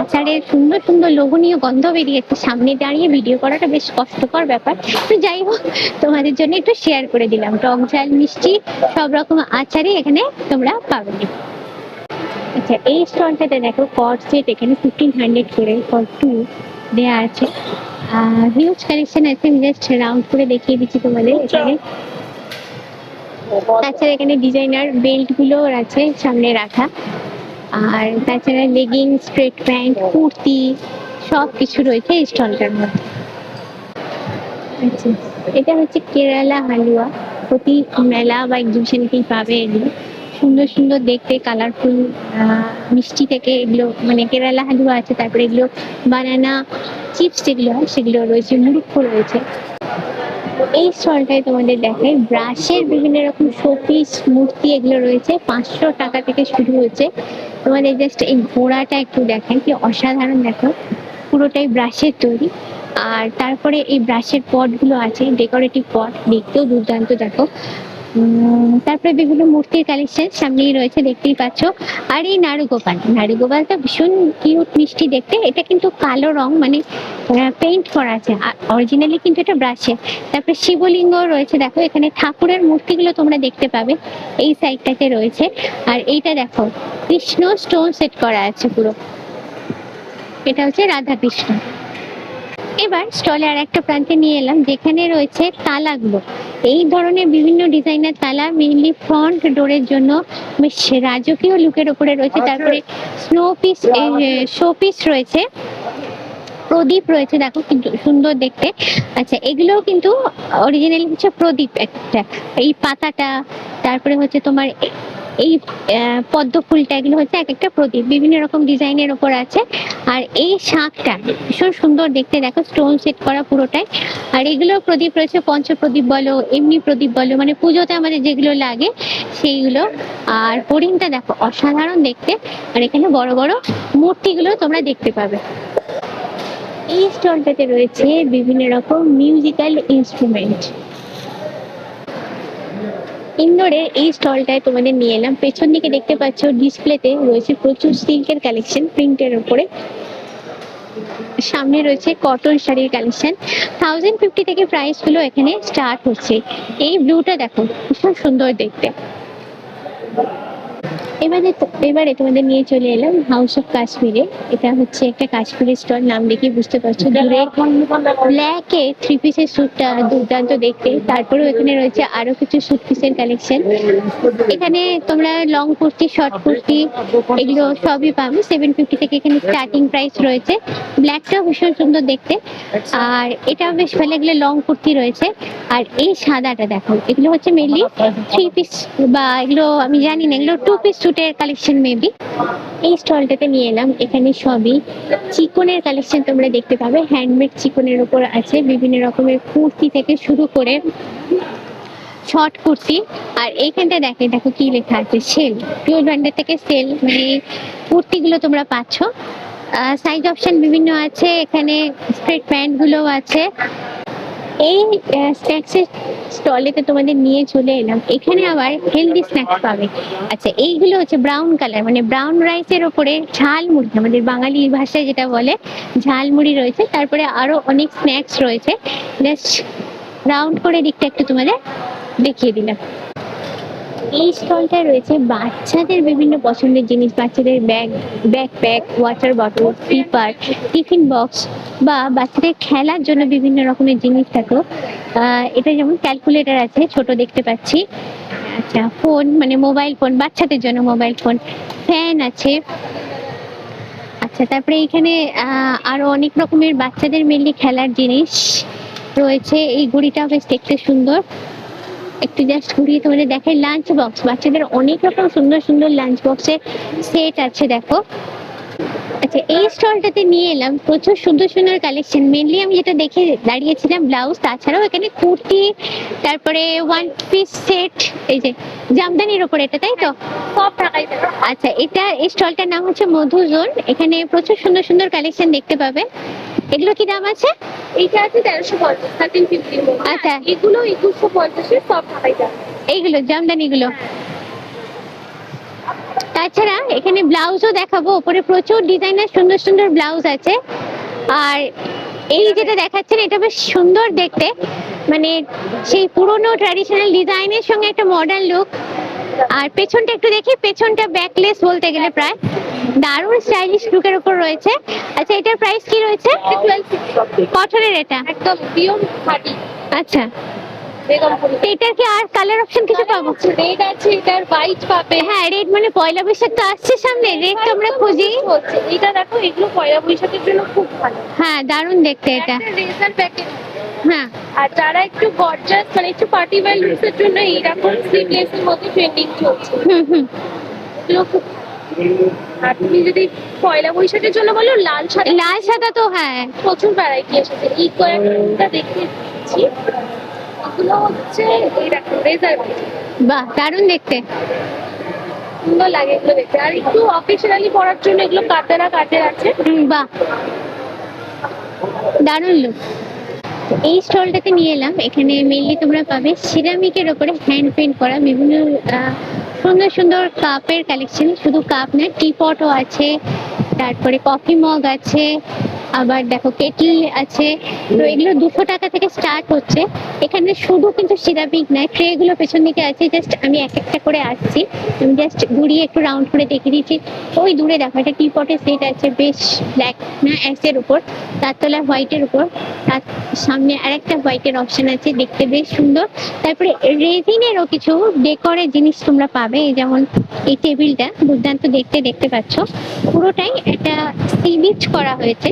আচারের সুন্দর সুন্দর লোভনীয় গন্ধ বেরিয়েছে, সামনে দাঁড়িয়ে ভিডিও করাটা বেশ কষ্টকর ব্যাপার। তো যাই হোক, তোমাদের জন্য একটু শেয়ার করে দিলাম। টক ঝাল মিষ্টি সব রকম আচারই এখানে তোমরা পাবে। আচ্ছা এই স্টলটাতে দেখো কট সেট এখানে 1500 করে ফর 2 দেয়া আছে। হিউজ কালেকশন আছে, আমি জাস্ট রাউন্ড করে দেখিয়ে দিচ্ছি তোমাদের এখানে। তাছাড়া এখানে ডিজাইনার বেল্ট গুলো আছে সামনে রাখা, আর তাছাড়া লেগিং, স্ট্রেট প্যান্ট, কুর্তি সব কিছু রয়েছে এই স্টলটার মধ্যে। আচ্ছা এটা হচ্ছে কেরালা হালুয়া, প্রতি মেলা বা এক্সিবিশনকেই পাবে এগুলো। সুন্দর সুন্দর দেখতে কালারফুল মিষ্টি থেকে এগুলো, মানে কেরালা হালুয়া আছে, তারপরে এগুলো বানানা চিপস যেগুলো হয় সেগুলো রয়েছে, মুরুক্কো রয়েছে। এই স্টলটায় তোমাদের দেখায় ব্রাশের বিভিন্ন রকম শোপিস মূর্তি এগুলো রয়েছে, 500 টাকা থেকে শুরু হচ্ছে। তোমাদের জাস্ট এই ঘোড়াটা একটু দেখেন কি অসাধারণ, দেখো পুরোটাই ব্রাশের তৈরি। আর তারপরে এই ব্রাশের পট গুলো আছে, ডেকোরেটিভ পট, দেখতেও দুর্দান্ত দেখো। তারপরে বিভিন্ন মূর্তির কালেকশন সামনেই রয়েছে, দেখতেই পাচ্ছ। আর এই নাড়ুগোপালটা ভীষণ কিউট মিষ্টি দেখতে। এটা কিন্তু কালো রং, মানে পেইন্ট করা আছে, অরিজিনালি কিন্তু এটা ব্রাশে। তারপরে শিবলিঙ্গ রয়েছে, দেখো এখানে ঠাকুরের মূর্তিগুলো তোমরা দেখতে পাবে এই সাইডটাতে রয়েছে। আর এইটা দেখো কৃষ্ণ স্টোন সেট করা আছে পুরো, এটা হচ্ছে রাধা কৃষ্ণ। এবার স্টলে আর একটা প্রান্তে নিয়ে এলাম যেখানে রয়েছে তালাগুলো। এই ধরনের বিভিন্ন ডিজাইনের তালা মেইনলি ফ্রন্ট ডোরের জন্য বেশ রাজকীয় লুকের উপরে রয়েছে। তারপরে শোপিস রয়েছে, প্রদীপ রয়েছে, দেখো কিন্তু সুন্দর দেখতে। আচ্ছা এগুলোও কিন্তু অরিজিনালি হচ্ছে প্রদীপ একটা, এই পাতাটা, তারপরে হচ্ছে তোমার এই পদ্ম ফুলটা, এগুলো হচ্ছে এক একটা প্রদীপ, বিভিন্ন রকম ডিজাইনের উপর আছে। আর এই শাঁখটা ভীষণ সুন্দর দেখতে, দেখো স্টোন সেট করা পুরোটাই। আর এগুলো প্রদীপ রয়েছে, পঞ্চপ্রদীপ বলো, এমনি প্রদীপ বলো, মানে পুজোতে আমাদের যেগুলো লাগে সেইগুলো। আর হরিণটা দেখো অসাধারণ দেখতে। আর এখানে বড় বড় মূর্তিগুলো তোমরা দেখতে পাবে। এই স্টলটাতে রয়েছে বিভিন্ন রকম মিউজিক্যাল ইনস্ট্রুমেন্ট। ইন্দোরের এই স্টলটায় তোমাদের নিয়ে এলাম। পেছন দিকে দেখতে পাচ্ছ ডিসপ্লেতে রয়েছে প্রচুর সিল্কের কালেকশন প্রিন্টের উপরে। সামনে রয়েছে কটন শাড়ির কালেকশন, 1050 থেকে প্রাইস গুলো এখানে স্টার্ট হচ্ছে। এই ব্লুটা দেখো ভীষণ সুন্দর দেখতে। এবারে তোমাদের নিয়ে চলে এলাম হাউস অফ কাশ্মীরে। এটা হচ্ছে একটা কাশ্মীরের স্টল, নাম দেখে বুঝতে পারছো। দূরে ব্ল্যাকে 3 পিসের স্যুটটা দুর্দান্ত দেখতে। তারপরেও এখানে রয়েছে আরো কিছু স্যুট পিসের কালেকশন। এখানে তোমরা লং কুর্তি, শর্ট কুর্তি এগুলো সবই পাবে। 750 থেকে এখানে স্টার্টিং প্রাইস রয়েছে। ব্ল্যাকটাও ভীষণ সুন্দর দেখতে, আর এটাও বেশ ভালো। এগুলো লং কুর্তি রয়েছে। আর এই সাদাটা দেখো, এগুলো হচ্ছে মেনলি 3 পিস, বা এগুলো আমি জানি না, এগুলো 2 পিস স্যুটের কালেকশন মেবি। এই স্টলটাতে নিয়ে এলাম, এখানে সবই চিকনের কালেকশন তোমরা দেখতে পাবে। হ্যান্ডমেড চিকনের উপর আছে বিভিন্ন রকমের কুর্তি থেকে শুরু করে শর্ট কুর্তি। আর এইখানটা দেখো কি লেখা আছে, সেল, পিওর ব্র্যান্ডের থেকে সেল, মানে কুর্তিগুলো তোমরা পাচ্ছ। সাইজ অপশন বিভিন্ন আছে, এখানে স্ট্রেট প্যান্ট গুলো আছে। এই স্ন্যাক্সের স্টলেতে তোমাদের নিয়ে চলে এলাম, এখানে আবার হেলদি স্ন্যাক্স পাবে। আচ্ছা এইগুলো হচ্ছে ব্রাউন কালার, মানে ব্রাউন রাইসের ওপরে ঝালমুড়ি, আমাদের বাঙালি ভাষায় যেটা বলে ঝালমুড়ি রয়েছে। তারপরে আরো অনেক স্ন্যাক্স রয়েছে, জাস্ট রাউন্ড করে দিকটা একটু তোমাদের দেখিয়ে দিলাম। এই স্টলটায় রয়েছে বাচ্চাদের বিভিন্ন পছন্দের জিনিস, বাচ্চাদের backpack, water bottle, slipper, tiffin box বা বাচ্চাদের খেলার জন্য বিভিন্ন রকমের জিনিস থাকো। এটা যেমন ক্যালকুলেটর আছে, ছোট দেখতে পাচ্ছি। আচ্ছা, ফোন মানে মোবাইল ফোন, বাচ্চাদের জন্য মোবাইল ফোন, ফ্যান আছে। আচ্ছা, তারপরে এখানে আরো অনেক রকমের বাচ্চাদের মেনলি খেলার জিনিস রয়েছে। এই ঘড়িটাও বেশ দেখতে সুন্দর, একটু জাস্ট ঘুরিয়ে তোমাদের দেখাই। লাঞ্চ বক্স, বাচ্চাদের অনেক রকম সুন্দর সুন্দর লাঞ্চ বক্সের সেট আছে দেখো। আচ্ছা, এই স্টলটাতে নিয়ে এলাম প্রচুর সুন্দর সুন্দর কালেকশন। মেনলি আমি যেটা দেখে দাঁড়িয়েছিলাম ব্লাউজ, তাছাড়াও এখানে কুর্তি, তারপরে ওয়ান পিস সেট, এই যে জামদানির ওপর এটা, তাই তো? সব ঢাকাই দেবে। আচ্ছা, এই স্টলটার নাম হচ্ছে মধুজোন। এখানে প্রচুর সুন্দর সুন্দর কালেকশন দেখতে পাবে। এগুলো কি দাম আছে? এইটা আছে 1350, 1350। আচ্ছা। এগুলো 2150, সব ঢাকাই দেবে। এইগুলো জামদানিগুলো। তাছাড়া এখানে ব্লাউজও দেখাবো, উপরে প্রচুর ডিজাইনের সুন্দর সুন্দর ব্লাউজ আছে। আর এই যেটা দেখাচ্ছেন এটা বেশ সুন্দর দেখতে, মানে সেই পুরোনো ট্র্যাডিশনাল ডিজাইনের সঙ্গে একটা মডার্ন লুক। আর পেছনটা একটু দেখি, পেছনটা ব্যাকলেস বলতে গেলে প্রায় দারুণ স্টাইলিশ লুকের উপর রয়েছে। আচ্ছা, এটার প্রাইস কি রয়েছে? 1260। কটনের এটা? একদম পিওর খাঁটি আচ্ছা, বেগমপুরি। তো এটার কি আর কালার অপশন কিছু পাবো? রেড আছে, এটার হোয়াইট পাবে। হ্যাঁ, রেড মানে পয়লা বৈশাখ তো আসছে সামনে, রেড তো আমরা খুঁজি। হচ্ছে এটা দেখো, এগুলো পয়লা বৈশাখের জন্য খুব ভালো। হ্যাঁ, দারুণ দেখতে এটা। রেজার প্যাকেট। হ্যাঁ, আর যারা একটু গর্জাস মানে একটু পার্টি ওয়্যার লুকসের জন্য এইরকম স্লিভলেস এর মধ্যে ট্রেন্ডিং চলছে। হুম। এগুলো খুব। আর তুমি যদি পয়লা বৈশাখের জন্য বলো, লাল সাদা, লাল সাদা তো হ্যাঁ প্রচুর ভ্যারাইটি এসেছে। এই কয়েকটা দেখিয়ে দিচ্ছি। এগুলো হচ্ছে এইরকম রেজার প্যাকেট। বাহ, দারুণ দেখতে। সুন্দর লাগে এগুলো দেখতে। আর একটু অকেশনালি পরার জন্য এগুলো কাটের আছে। বাহ, দারুণ লুক। এই স্টলটাতে নিয়ে এলাম, এখানে মেনলি তোমরা পাবে সিরামিকের ওপরে হ্যান্ড পেইন্ট করা বিভিন্ন সুন্দর সুন্দর কাপের কালেকশন। শুধু কাপ না, টিপটও আছে, তারপরে কফি মগ আছে, আবার দেখো কেটল আছে। তো এগুলো 200 টাকা থেকে স্টার্ট হচ্ছে। এখানে শুধু কিন্তু সিরামিক নয়, ট্রে গুলো পেছন দিকে আছে। জাস্ট আমি এক একটা করে আসছি, আমি জাস্ট ঘুরিয়ে একটু রাউন্ড করে দেখিয়ে দিচ্ছি। ওই দূরে দেখো একটা টিপটের সেট আছে, বেশ ব্ল্যাক না অ্যাশের উপর, তার তলায় হোয়াইটের উপর, তার সামনে আরেকটা হোয়াইটের অপশন আছে, দেখতে বেশ সুন্দর। তারপরে রেজিনেরও কিছু ডেকোরের জিনিস তোমরা পাবে, এই যেমন এই টেবিলটা দুর্দান্ত দেখতে পাচ্ছ। পুরোটাই একটা সি বিচ করা হয়েছে,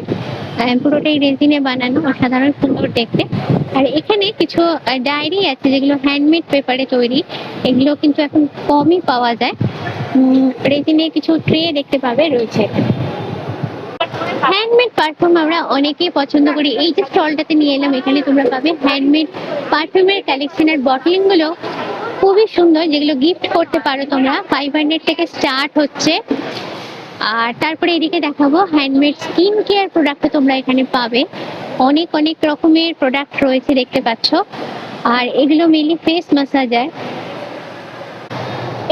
পুরোটাই রেজিনে বানানো, অসাধারণ সুন্দর দেখতে। আর এখানে কিছু ডায়েরি আছে যেগুলো হ্যান্ডমেড পেপারে তৈরি, এগুলো কিন্তু এখন কমই পাওয়া যায়। রেজিনের কিছু ট্রে দেখতে পাবে রয়েছে। হ্যান্ডমেড পারফিউম আমরা অনেকেই পছন্দ করি। এই যে স্টলটাতে নিয়ে এলাম, এখানে তোমরা পাবে হ্যান্ডমেড পারফিউমের কালেকশনের বটলিং গুলো খুবই সুন্দর, যেগুলো গিফট করতে পারো তোমরা। 500 থেকে স্টার্ট হচ্ছে। আর তারপরে এদিকে দেখাবো হ্যান্ডমেড স্কিন কেয়ার প্রোডাক্ট তোমরা এখানে পাবে। অনেক রকমের প্রোডাক্ট রয়েছে দেখতে পাচ্ছ। আর এগুলো মেনলি ফেস ম্যাসাজার।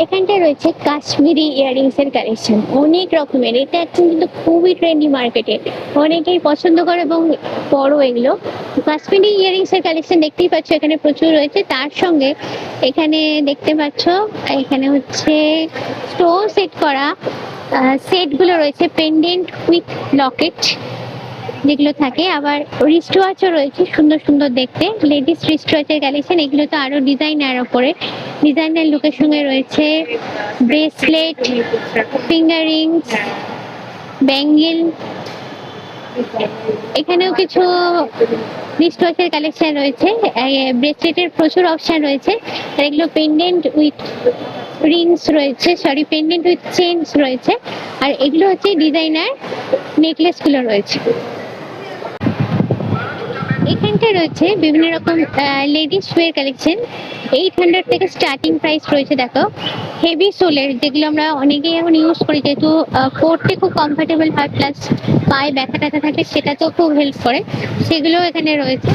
এখানটায় রয়েছে কাশ্মীরি ইয়াররিংস এর কালেকশন অনেক রকমের। এটা এখন কিন্তু খুবই ট্রেন্ডি মার্কেটে, অনেকেই পছন্দ করে এবং বড় এগুলো। কাশ্মীরি ইয়াররিংস এর কালেকশন দেখতেই পাচ্ছ এখানে প্রচুর রয়েছে। তার সঙ্গে এখানে দেখতে পাচ্ছ এখানে হচ্ছে স্টোন সেট করা সেট গুলো রয়েছে, পেন্ডেন্ট উইথ লকেট যেগুলো থাকে। আবার রিস্ট ওয়াচও রয়েছে সুন্দর সুন্দর দেখতে, লেডিস রিস্ট ওয়াচের কালেকশন। এগুলো তো আরো ডিজাইনার ওপরে, ডিজাইনার লুকের সঙ্গে রয়েছে ব্রেসলেট, ফিঙ্গার রিংস, ব্যাঙ্গেল। এখানেও কিছু রিস্ট ওয়াচের কালেকশন রয়েছে, ব্রেসলেটের প্রচুর অপশন রয়েছে। আর এগুলো পেন্ডেন্ট উইথ রিংস রয়েছে, সরি পেন্ডেন্ট উইথ চেইনস রয়েছে। আর এগুলো হচ্ছে ডিজাইনার নেকলেস গুলো রয়েছে। এখানটায় রয়েছে বিভিন্ন রকম লেডিস ওয়্যার কালেকশন। 800 থেকে স্টার্টিং প্রাইস রয়েছে। দেখো হেভি সোলের, যেগুলো আমরা অনেকেই এখন ইউজ করি, যেহেতু পরতে খুব কমফোর্টেবল হয়, প্লাস পায়ে ব্যথা ট্যাথা থাকে সেটাতেও খুব হেল্প করে, সেগুলো এখানে রয়েছে।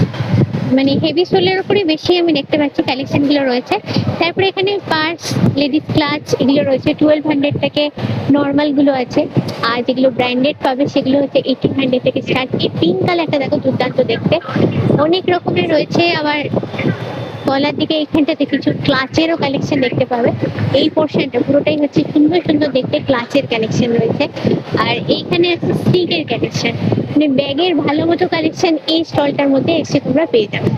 মানে হেভি সোলের উপরে বেশি আমি দেখতে পাচ্ছি কালেকশন গুলো রয়েছে। তারপরে এখানে পার্স, লেডিস ক্লাচ এগুলো রয়েছে 1200 থেকে, নর্মাল গুলো আছে। আর যেগুলো ব্র্যান্ডেড পাবে সেগুলো হচ্ছে 1800 থেকে স্টার্ট। এই পিঙ্ক কালারটা দেখো দুর্দান্ত দেখতে, অনেক রকমের রয়েছে। আবার গলার দিকে এইখানটাতে কিছু ক্লাচেরও কালেকশন দেখতে পাবে। এই পোর্শনটা পুরোটাই হচ্ছে সুন্দর সুন্দর দেখতে ক্লাচের কালেকশন রয়েছে। আর এইখানে আছে সিল্কের কালেকশন, মানে ব্যাগের ভালো মতো কালেকশন এই স্টলটার মধ্যে এসে তোমরা পেয়ে যাবে।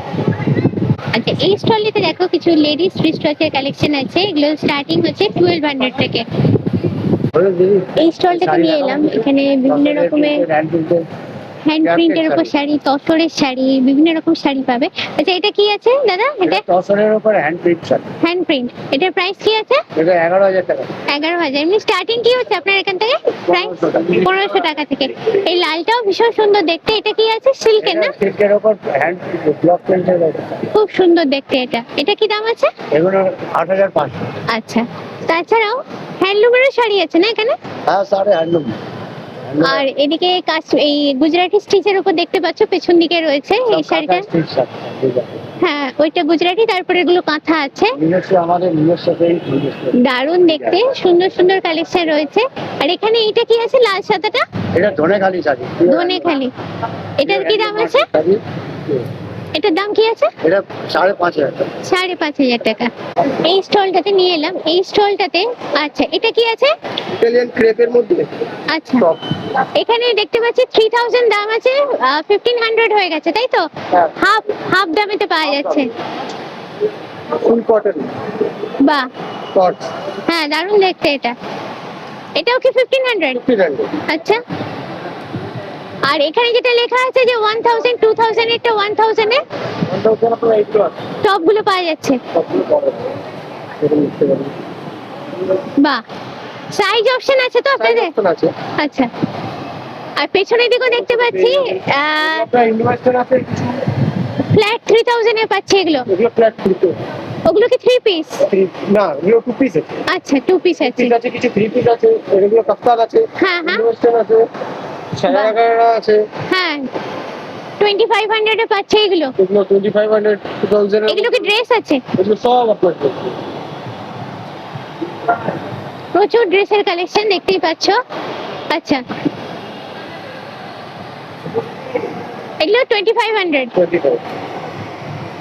আচ্ছা, এই স্টলটিতে দেখো কিছু লেডিস রিস্ট ওয়াচের কালেকশন আছে, এগুলো স্টার্টিং হচ্ছে 1200 থেকে। এই স্টলটাতে নিয়ে এলাম, এখানে বিভিন্ন রকমের হ্যান্ড প্রিন্টের উপর শাড়ি, তসরের শাড়ি, বিভিন্ন রকম শাড়ি পাবে। আচ্ছা, এটা কি আছে দাদা? এটা তসরের উপর hand print sari, hand print, এটার প্রাইস কি আছে? এটা 11,000 টাকা। 11,000। এমনি স্টার্টিং কি হচ্ছে আপনার এখান থেকে? প্রাইস 1500 টাকা থেকে। এই লালটাও ভীষণ সুন্দর দেখতে, এটা কি আছে? সিল্কের না? সিল্কের উপর হ্যান্ড ব্লক প্রিন্টের, খুব সুন্দর দেখতে এটা। এটা কি দাম আছে? এগুলো 8,500। আচ্ছা, তাছাড়াও হ্যান্ডলুমেরও শাড়ি আছে না এখানে? হ্যাঁ, সাড়ে হ্যান্ডলুম। আর এদিকে কাজ, এই গুজরাটি স্টিচের উপর দেখতে পাচ্ছ পেছন দিকে রয়েছে এই শাড়িটা। হ্যাঁ, ওইটা গুজরাটি, তারপরে এগুলো কাঁথা আছে। আমাদের দারুণ দেখতে, সুন্দর সুন্দর কালেকশন রয়েছে। আর এখানে এটা কি আছে লাল সাদাটা? এটা ধনেখালি শাড়ি। ধনেখালি, এটার কি দাম আছে? এটার দাম কি আছে? এটা 5,500 টাকা। 5,500 টাকা। এই স্টলটাতে নিয়ে এলাম, এই স্টলটাতে। আচ্ছা, এটা কি আছে? ইটালিয়ান ক্রেপের মধ্যে। আচ্ছা, এখানে দেখতে পাচ্ছি 3000 দাম আছে, 1500 হয়ে গেছে, তাই তো? হ্যাঁ। হাফ হাফ দামেতে পাওয়া যাচ্ছে। ফুল কটন বাহ, কট। হ্যাঁ দারুণ দেখতে এটা। এটাও কি 1500? 1500। আচ্ছা, আর এখানে যেটা লেখা আছে যে 1000, 2000, এটা 1000 এ 1000 আপনার 8 আছে। টপ গুলো পাওয়া যাচ্ছে। সবগুলো পাওয়া যাবে। এরকম দেখতে পাবেন। বাহ, সাইজ অপশন আছে তো আপনাদের? অপশন আছে। আচ্ছা, আর পেছনের দিকেও দেখতে পাচ্ছি আপনার ইনভেস্টর আছে কিছু। ফ্ল্যাট 3000 এ পাচ্ছি এগুলো। এগুলো ফ্ল্যাট দিতে। ওগুলো কি 3 পিস? না, এগুলো 2 পিস আছে। আচ্ছা, 2 পিস আছে। পিস আছে, কিছু 3 পিস আছে, এগুলো কাফতান আছে। হ্যাঁ হ্যাঁ ইনভেস্টর আছে, সারাগারা আছে। হ্যাঁ, 2500 এ পাচ্ছে এগুলো। এগুলো 2500, 2000। এগুলো কি ড্রেস আছে? এগুলো সব আপনার। প্রচুর ড্রেসের কালেকশন দেখতেই পাচ্ছ। আচ্ছা, এগুলো 2500। 25।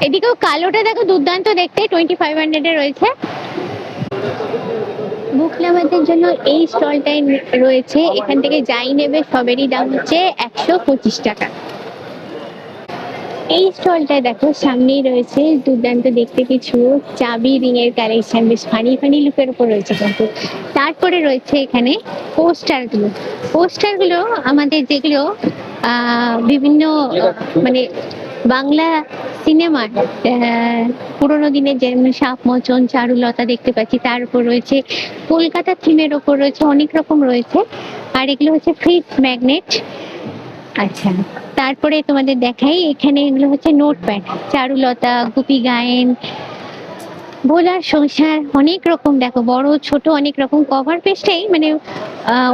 এদিকেও কালোটা দেখো দুর্দান্ত দেখতে, 2500 এ রয়েছে। বুক লাভারদের জন্য এই স্টলটাই রয়েছে, এখান থেকে যাই নেবে সবেরই দাম হচ্ছে 125 টাকা। এই স্টলটায় দেখো সামনেই রয়েছে দুর্দান্ত দেখতে কিছু চাবি রিং এর কালেকশন, বেশ ফানি ফানি লুকের উপর রয়েছে কিন্তু। তারপরে রয়েছে এখানে পোস্টার গুলো আমাদের যেগুলো বিভিন্ন মানে বাংলা সিনেমার পুরোনো দিনের যেমন সাপ মোচন, চারুলতা দেখতে পাচ্ছি, তার উপর রয়েছে কলকাতা থিমের ওপর রয়েছে, অনেক রকম রয়েছে। আর এগুলো হচ্ছে ফ্রিজ ম্যাগনেট। আচ্ছা, তারপরে তোমাদের দেখাই এখানে এগুলো হচ্ছে নোটপ্যাড, চারুলতা, গুপি গায়েন, ভোলার সংসার, অনেক রকম দেখো, বড় ছোট অনেক রকম। কভার পেজটাই মানে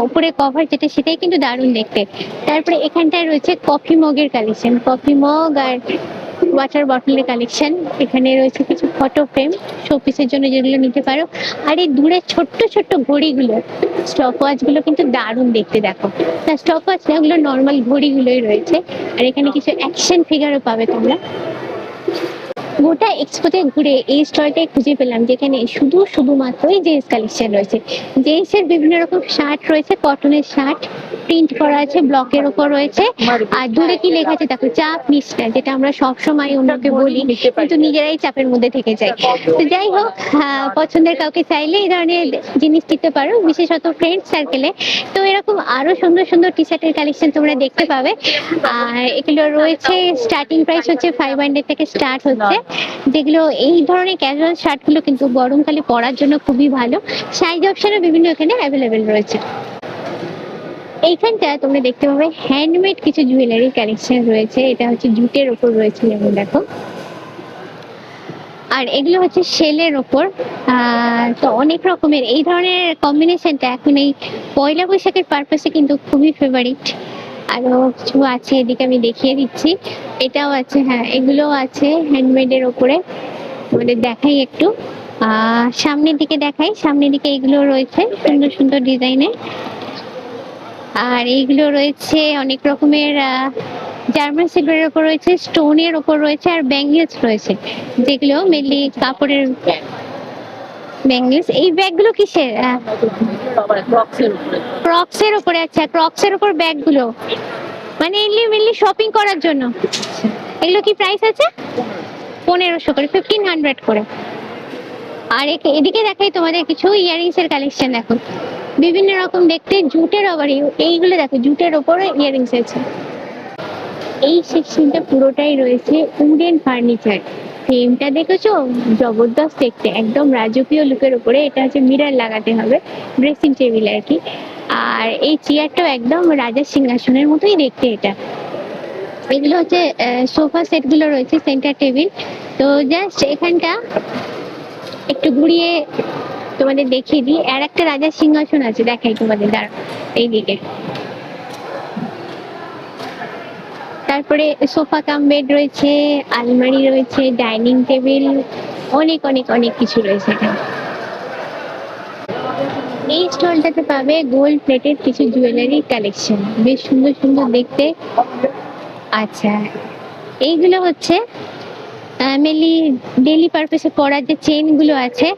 উপরে কভার যেটা সেটাই কিন্তু দারুণ দেখতে। তারপরে এখানটায় রয়েছে কফি মগের কালেকশন, কফি মগ আর ওয়াটার বটলের কালেকশন। এখানে রয়েছে কিছু ফটো ফ্রেম শোপিসের জন্য যেগুলো নিতে পারো। আর এই দূরে ছোট্ট ছোট্ট ঘড়িগুলো, স্টপ ওয়াচ গুলো কিন্তু দারুণ দেখতে দেখো। না, স্টপ ওয়াচ না, ওগুলো নর্মাল ঘড়িগুলোই রয়েছে। আর এখানে কিছু অ্যাকশন ফিগারও পাবে তোমরা। গোটা এক্সপোতে ঘুরে এই স্টলটাই খুঁজে পেলাম যেখানে শুধুমাত্রই জেন্টস কালেকশন রয়েছে। জেন্টস এর বিভিন্ন রকম শার্ট রয়েছে, কটনের শার্ট প্রিন্ট করা আছে, ব্লকের উপর রয়েছে। আর দূরে কি লেখা আছে দেখো, চাপ নিস না, যেটা আমরা সবসময় অন্যকে বলি কিন্তু নিজেরাই চাপের মধ্যে থেকে যাই। তো যাই হোক, পছন্দের কাউকে চাইলে এই ধরনের জিনিস দিতে পারো, বিশেষত ফ্রেন্ড সার্কেলে। তো এরকম আরো সুন্দর সুন্দর টি শার্টের কালেকশন তোমরা দেখতে পাবে। আর এগুলো রয়েছে, স্টার্টিং প্রাইস হচ্ছে 500 থেকে স্টার্ট হচ্ছে। যেগুলো এই ধরনের ক্যাজুয়াল শার্ট গুলো কিন্তু গরমকালে পরার জন্য খুবই ভালো। সাইজ অপশনও বিভিন্ন এখানে অ্যাভেলেবেল রয়েছে। এইখানটা তোমরা দেখতে পাবে হ্যান্ডমেড কিছু জুয়েলারি কালেকশন রয়েছে, এটা হচ্ছে জুটের ওপর রয়েছে যেমন দেখো। আর এগুলো হচ্ছে শেলের ওপর। তো অনেক রকমের এই ধরনের কম্বিনেশনটা এখন এই পয়লা বৈশাখের পারপাসে কিন্তু খুবই ফেভারিট। আরো কিছু আছে, এদিকে আমি দেখিয়ে দিচ্ছি। এটাও আছে, হ্যাঁ এগুলোও আছে হ্যান্ডমেডের ওপরে। তোমাদের দেখাই একটু, সামনের দিকে দেখাই। সামনের দিকে এগুলো রয়েছে সুন্দর সুন্দর ডিজাইনের। আর এইগুলো রয়েছে অনেক রকমের, জার্মান সিলভারের উপর রয়েছে, স্টোনের উপর রয়েছে, আর ব্যাঙ্গেলস রয়েছে, যেগুলো মেনলি কাপড়ের ব্যাঙ্গেলস। এই ব্যাগগুলো কিসের? ক্রক্সের উপরে। আচ্ছা, ক্রক্সের উপর ব্যাগগুলো মানে মেনলি শপিং করার জন্য। এগুলো কি প্রাইস আছে? 1500 করে, 1500 করে। আর এদিকে দেখাই তোমাদের কিছু ইয়ারিংস এর কালেকশন। দেখো বিভিন্ন রকম দেখতে, জুটের আবার এইগুলো দেখো, জুটের ওপরে ইয়ারিংস আছে। এই সেকশনটা পুরোটাই রয়েছে উডেন ফার্নিচার। ফ্রেমটা দেখেছো, জবরদস্ত দেখতে, একদম রাজকীয় লুকের উপরে। এটা হচ্ছে মিরর লাগাতে হবে, ড্রেসিং টেবিল আর কি। আর এই চেয়ারটাও একদম রাজার সিংহাসনের মতোই দেখতে এটা। এগুলো হচ্ছে সোফা সেট গুলো রয়েছে, সেন্টার টেবিল। তো জাস্ট এখানটা একটু ঘুরিয়ে তোমাদের দেখিয়ে দিই। আর একটা রাজার সিংহাসন আছে, দেখাই তোমাদের, দাঁড়াও এইদিকে। তারপরে সোফা কাম বেড রয়েছে, আলমারি রয়েছে, ডাইনিং টেবিল, অনেক অনেক অনেক কিছু রয়েছে এখানে। এই স্টলটাতে পাবে গোল্ড প্লেটের কিছু জুয়েলারি কালেকশন, বেশ সুন্দর সুন্দর দেখতে। আচ্ছা, এইগুলো হচ্ছে মেনলি ডেইলি পারপাসে পরার যে চেন গুলো আছে।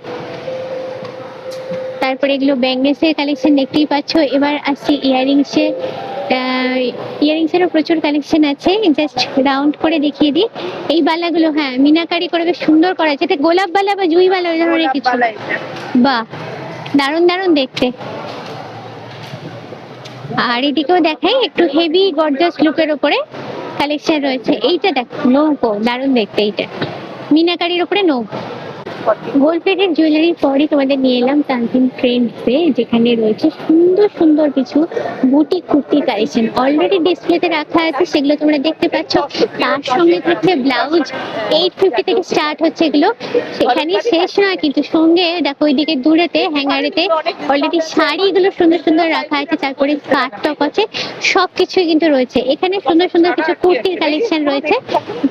তারপরে এগুলো ব্যাঙ্গেলস এর কালেকশন দেখতেই পাচ্ছ। এবার আসছি ইয়ারিংস এর। ইয়ারিংস এরও প্রচুর কালেকশন আছে, জাস্ট রাউন্ড করে দেখিয়ে দিই। এই বালাগুলো, হ্যাঁ মিনাকারি করে বেশ সুন্দর করা আছে। এটা গোলাপ বালা বা জুই বালা ওই ধরনের কিছু। বাহ, দারুণ দারুণ দেখতে। আর এদিকেও দেখাই একটু হেভি গর্জাস লুকের উপরে কালেকশন রয়েছে। এইটা দেখো, নৌকো, দারুণ দেখতে। এইটা মিনাকারির উপরে নৌকো। গোল্ড প্লেটেড জুয়েলারির পরই তোমাদের নিয়ে এলাম তানজিম ট্রেন্ডসে, যেখানে রয়েছে সুন্দর সুন্দর কিছু বুটিক কুর্তি কালেকশন। অলরেডি ডিসপ্লেতে রাখা আছে, সেগুলো তোমরা দেখতে পাচ্ছ। তার সঙ্গে থাকছে ব্লাউজ, 850 থেকে স্টার্ট হচ্ছে এগুলো। সেখানে শেষ নয় কিন্তু, সঙ্গে দেখো ওইদিকে দূরেতে হ্যাঙ্গারেতে অলরেডি শাড়িগুলো সুন্দর সুন্দর রাখা আছে। তারপরে স্কার্ট টপ আছে, সবকিছুই কিন্তু রয়েছে এখানে। সুন্দর সুন্দর কিছু কুর্তির কালেকশন রয়েছে,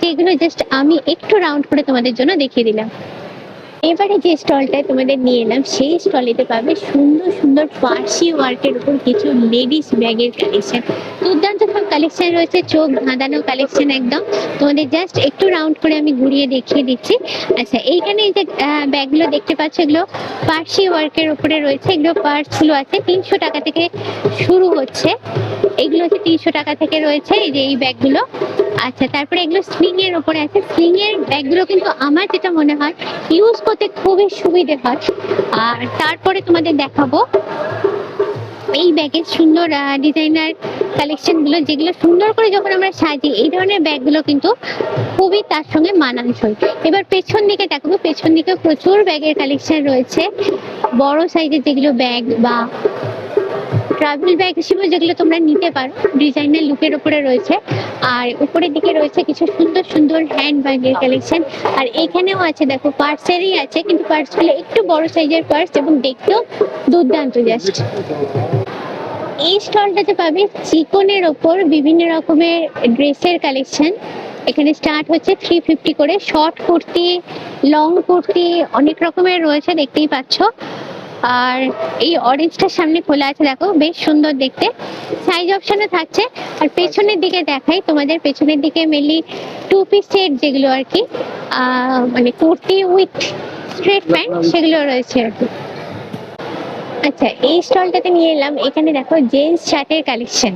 যেগুলো জাস্ট আমি একটু রাউন্ড করে তোমাদের জন্য দেখিয়ে দিলাম। এবারে যে স্টলটায় তোমাদের নিয়ে এলাম, সেই স্টলেতে পাবে সুন্দর সুন্দর ফার্সি ওয়ার্কের উপর কিছু লেডিস ব্যাগের কালেকশন। দুর্দান্ত সব কালেকশন রয়েছে, চোখ ধাঁধানো কালেকশন একদম। তোমাদের জাস্ট একটু রাউন্ড করে আমি ঘুরিয়ে দেখিয়ে দিচ্ছি। আচ্ছা, এইখানে এই যে ব্যাগগুলো দেখতে পাচ্ছ, এগুলো ফার্সি ওয়ার্কের উপরে রয়েছে। এগুলো পার্টসগুলো আছে 300 টাকা থেকে শুরু হচ্ছে। এগুলো হচ্ছে 300 টাকা থেকে রয়েছে, এই যে এই ব্যাগগুলো। আচ্ছা, তারপরে এগুলো স্লিং এর উপরে আছে। স্লিং এর ব্যাগগুলো কিন্তু আমার যেটা মনে হয় ইউজ করতে খুবই সুবিধে হয়। আর তারপরে তোমাদের দেখাবো এই ব্যাগের সুন্দর ডিজাইনার কালেকশন গুলো, যেগুলো সুন্দর করে যখন আমরা সাজি, এই ধরনের ব্যাগগুলো কিন্তু খুবই তার সঙ্গে মানানসই। এবার পেছন দিকে দেখাবো, পেছন দিকে প্রচুর ব্যাগের কালেকশন রয়েছে। বড় সাইজের যেগুলো ব্যাগ বা ট্রাভেল ব্যাগ হিসেবে যেগুলো তোমরা নিতে পারো, ডিজাইনার লুকের উপরে রয়েছে। আর উপরের দিকে রয়েছে কিছু সুন্দর সুন্দর হ্যান্ড ব্যাগের কালেকশন। আর এখানেও আছে, দেখো পার্সেরই আছে, কিন্তু পার্সগুলো একটু বড় সাইজের পার্স এবং দেখতেও দুর্দান্ত জাস্ট। এই স্টলটাতে পাবে চিকনের ওপর বিভিন্ন রকমের ড্রেসের কালেকশন। এখানে স্টার্ট হচ্ছে 350 করে। শর্ট কুর্তি, লং কুর্তি, অনেক রকমের রয়েছে, দেখতেই পাচ্ছ। আর এই অরেঞ্জটার সামনে খোলা আছে, দেখো বেশ সুন্দর দেখতে। সাইজ অপশনও থাকছে। আর পেছনের দিকে দেখাই তোমাদের, পেছনের দিকে মেনলি 2 পিস সেট যেগুলো আর কি, মানে কুর্তি উইথ স্ট্রেট প্যান্ট, সেগুলো রয়েছে আর কি। আচ্ছা, এই স্টলটাতে নিয়ে এলাম। এখানে দেখো জেন্টস শার্টের কালেকশন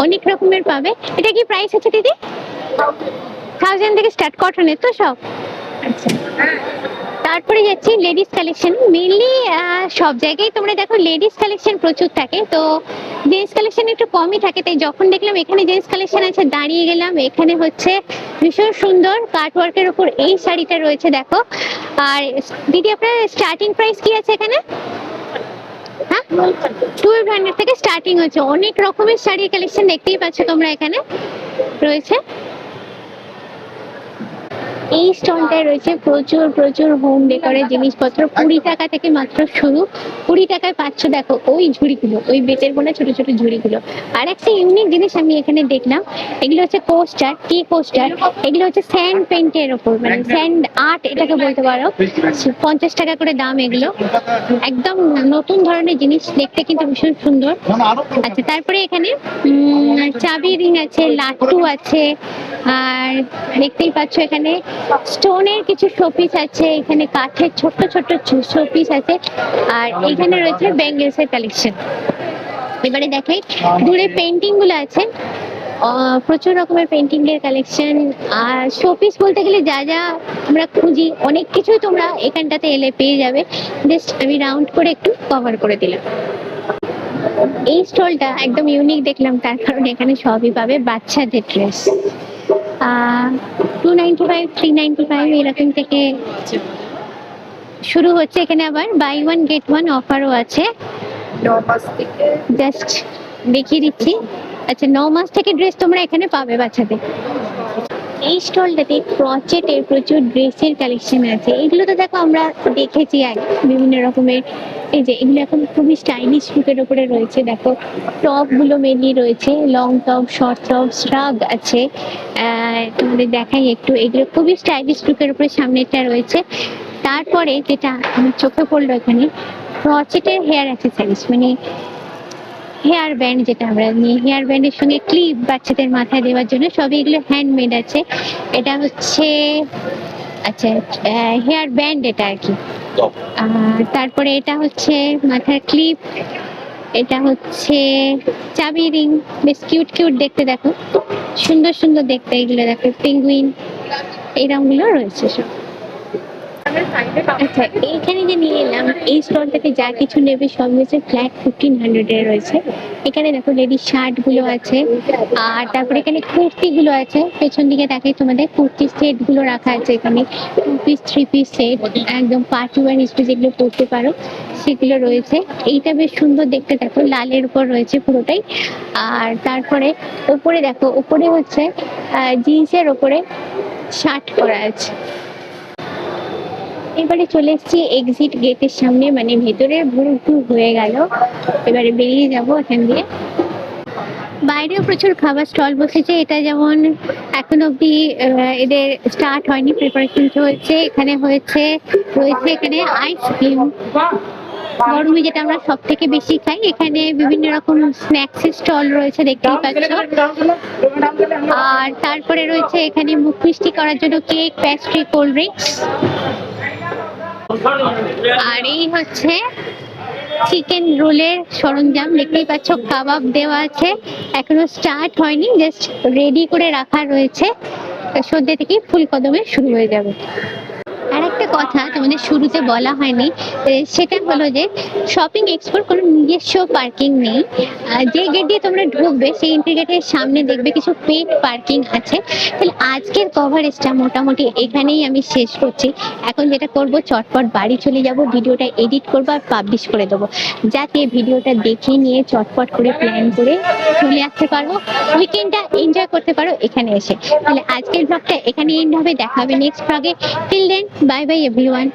অনেক রকমের পাবে। এটা কি প্রাইস আছে দিদি? 1000 থেকে স্টার্ট, কটনের তো সব। আচ্ছা, তারপরে যাচ্ছি লেডিস কালেকশন। মেনলি সব জায়গায় তোমরা দেখো লেডিস কালেকশন প্রচুর থাকে, তো জেন্টস কালেকশন একটু কমই থাকে। তাই যখন দেখলাম এখানে জেন্টস কালেকশন আছে, দাঁড়িয়ে গেলাম। এখানে হচ্ছে ভীষণ সুন্দর কাট ওয়ার্কের উপর এই শাড়িটা রয়েছে, দেখো। আর দিদি, আপনার স্টার্টিং প্রাইস কি আছে এখানে? হ্যাঁ, 1200 থেকে স্টার্টিং হচ্ছে। অনেক রকমের শাড়ির কালেকশন দেখতেই পাচ্ছ তোমরা, এখানে রয়েছে। এই স্টলটায় রয়েছে প্রচুর প্রচুর হোম ডেকোরের জিনিসপত্র, 20 টাকা থেকে মাত্র শুরু। 20 টাকায় পাচ্ছ দেখো ওই ঝুড়িগুলো, ওই বেতের বোনা ছোট ছোট ঝুড়িগুলো। আর একটা ইউনিক জিনিস আমি এখানে দেখলাম, এগুলো হচ্ছে কোস্টার, টি কোস্টার। এগুলো হচ্ছে স্যান্ড পেইন্টের ওপর, মানে স্যান্ড আর্ট এটাকে বলতে পারো। 50 টাকা করে দাম এগুলো, একদম নতুন ধরনের জিনিস, দেখতে কিন্তু ভীষণ সুন্দর। আচ্ছা, তারপরে এখানে চাবি রিং আছে, লাট্টু আছে, আর দেখতেই পাচ্ছ এখানে স্টোনের কিছু শোপিস আছে, এখানে কাঠের ছোট্ট ছোট্ট শোপিস আছে, আর এখানে রয়েছে ব্যাঙ্গেলস এর কালেকশন। এবারে দেখাই, দূরে পেন্টিং গুলো আছে, প্রচুর রকমের পেন্টিং এর কালেকশন। আর শোপিস বলতে গেলে যা যা আমরা খুঁজি অনেক কিছুই তোমরা এখানটাতে এলে পেয়ে যাবে। জাস্ট আমি রাউন্ড করে একটু কভার করে দিলাম। এই স্টলটা একদম ইউনিক দেখলাম, তার কারণ এখানে সবই পাবে বাচ্চাদের ড্রেস। 295, 395 এরকম থেকে শুরু হচ্ছে। এখানে আবার বাই ওয়ান গেট ওয়ান অফারও আছে। জাস্ট দেখিয়ে দিচ্ছি। আচ্ছা, 9 মাস থেকে ড্রেস তোমরা এখানে পাবে বাচ্চাদের। এই স্টলটাতে ক্রচেটের প্রচুর ড্রেসের কালেকশন আছে। এগুলো তো দেখো আমরা দেখেছি আগে বিভিন্ন রকমের। এই যে এগুলো এখন খুবই স্টাইলিশ লুকের উপরে রয়েছে। দেখো টপ গুলো মেনলি রয়েছে, লং টপ, শর্ট টপ, শ্রাগ আছে। তোমাদের দেখাই একটু, এগুলো খুবই স্টাইলিশ লুকের উপরে সামনেটা রয়েছে। তারপরে যেটা আমার চোখে পড়লো এখানে, ক্রচেটের হেয়ার অ্যাক্সেসরিজ, মানে হেয়ার ব্যান্ড, যেটা আমরা নিয়ে হেয়ার ব্যান্ডের সঙ্গে ক্লিপ বাচ্চাদের মাথায় দেওয়ার জন্য, সবই এগুলো হ্যান্ডমেড আছে। এটা হচ্ছে আচ্ছা হেয়ার ব্যান্ড এটা আর কি। তারপরে এটা হচ্ছে মাথার ক্লিপ, এটা হচ্ছে চাবি রিং, বেশ কিউট কিউট দেখতে, দেখো সুন্দর সুন্দর দেখতে এগুলো, দেখো পেঙ্গুইন, এই রঙগুলো রয়েছে সব। আচ্ছা, এইখানে যে নিয়ে এলাম, এই স্টলটাতে যা কিছু নেবে সব হচ্ছে ফ্ল্যাট 1500 এর রয়েছে। এখানে দেখো লেডিস শার্ট গুলো আছে, আর তারপরে এখানে কুর্তি গুলো আছে। পেছন দিকে দেখাই তোমাদের, কুর্তি সেট গুলো রাখা আছে এখানে, 2 পিস 3 পিস সেট, একদম পার্টি ওয়ার হিসেবে যেগুলো পরতে পারো সেগুলো রয়েছে। এইটা বেশ সুন্দর দেখতে, দেখো লালের উপর রয়েছে পুরোটাই। আর তারপরে উপরে দেখো, উপরে হচ্ছে জিন্সের উপরে শার্ট করা আছে। এবারে চলে এসেছি এক্সিট গেটের সামনে, মানে ভেতরে ভুরু হয়ে গেল, এবারে বেরিয়ে যাব এখান দিয়ে। বাইরেও প্রচুর খাবার স্টল বসেছে। এটা যেমন এখন অব্দি এদের স্টার্ট হয়নি, প্রিপারেশন চলছে। এখানে রয়েছে এখানে আইসক্রিম, গরমে যেটা আমরা সব থেকে বেশি খাই। এখানে বিভিন্ন রকম স্ন্যাক্স এর স্টল রয়েছে, দেখতেই পাচ্ছ। আর তারপরে রয়েছে এখানে মুখ মিষ্টি করার জন্য কেক, প্যাস্ট্রি, কোল্ড ড্রিঙ্কস। আর এই হচ্ছে চিকেন রোলের সরঞ্জাম, দেখতেই পাচ্ছ কাবাব দেওয়া আছে, এখনো স্টার্ট হয়নি, জাস্ট রেডি করে রাখা রয়েছে। সন্ধ্যে থেকে ফুল কদমে শুরু হয়ে যাবে। আর একটা কথা তোমাদের শুরুতে বলা হয়নি, সেটা হলো যে শপিং এক্সপোর কোনো নিজস্ব পার্কিং নেই। যে গেট দিয়ে তোমরা ঢুকবে সেই এন্ট্রি গেটের সামনে দেখবে কিছু পেড পার্কিং আছে। তাহলে আজকের কভারেজটা মোটামুটি এখানেই আমি শেষ করছি। এখন যেটা করব, চটপট বাড়ি চলে যাব, ভিডিওটা এডিট করবো আর পাবলিশ করে দেবো, যাতে ভিডিওটা দেখে নিয়ে চটপট করে প্ল্যান করে চলে আসতে পারো, উইকেন্ডটা এনজয় করতে পারো এখানে এসে। তাহলে আজকের ব্লগটা এখানে এন্ড হবে, দেখা হবে next blog. Till then, bye bye everyone.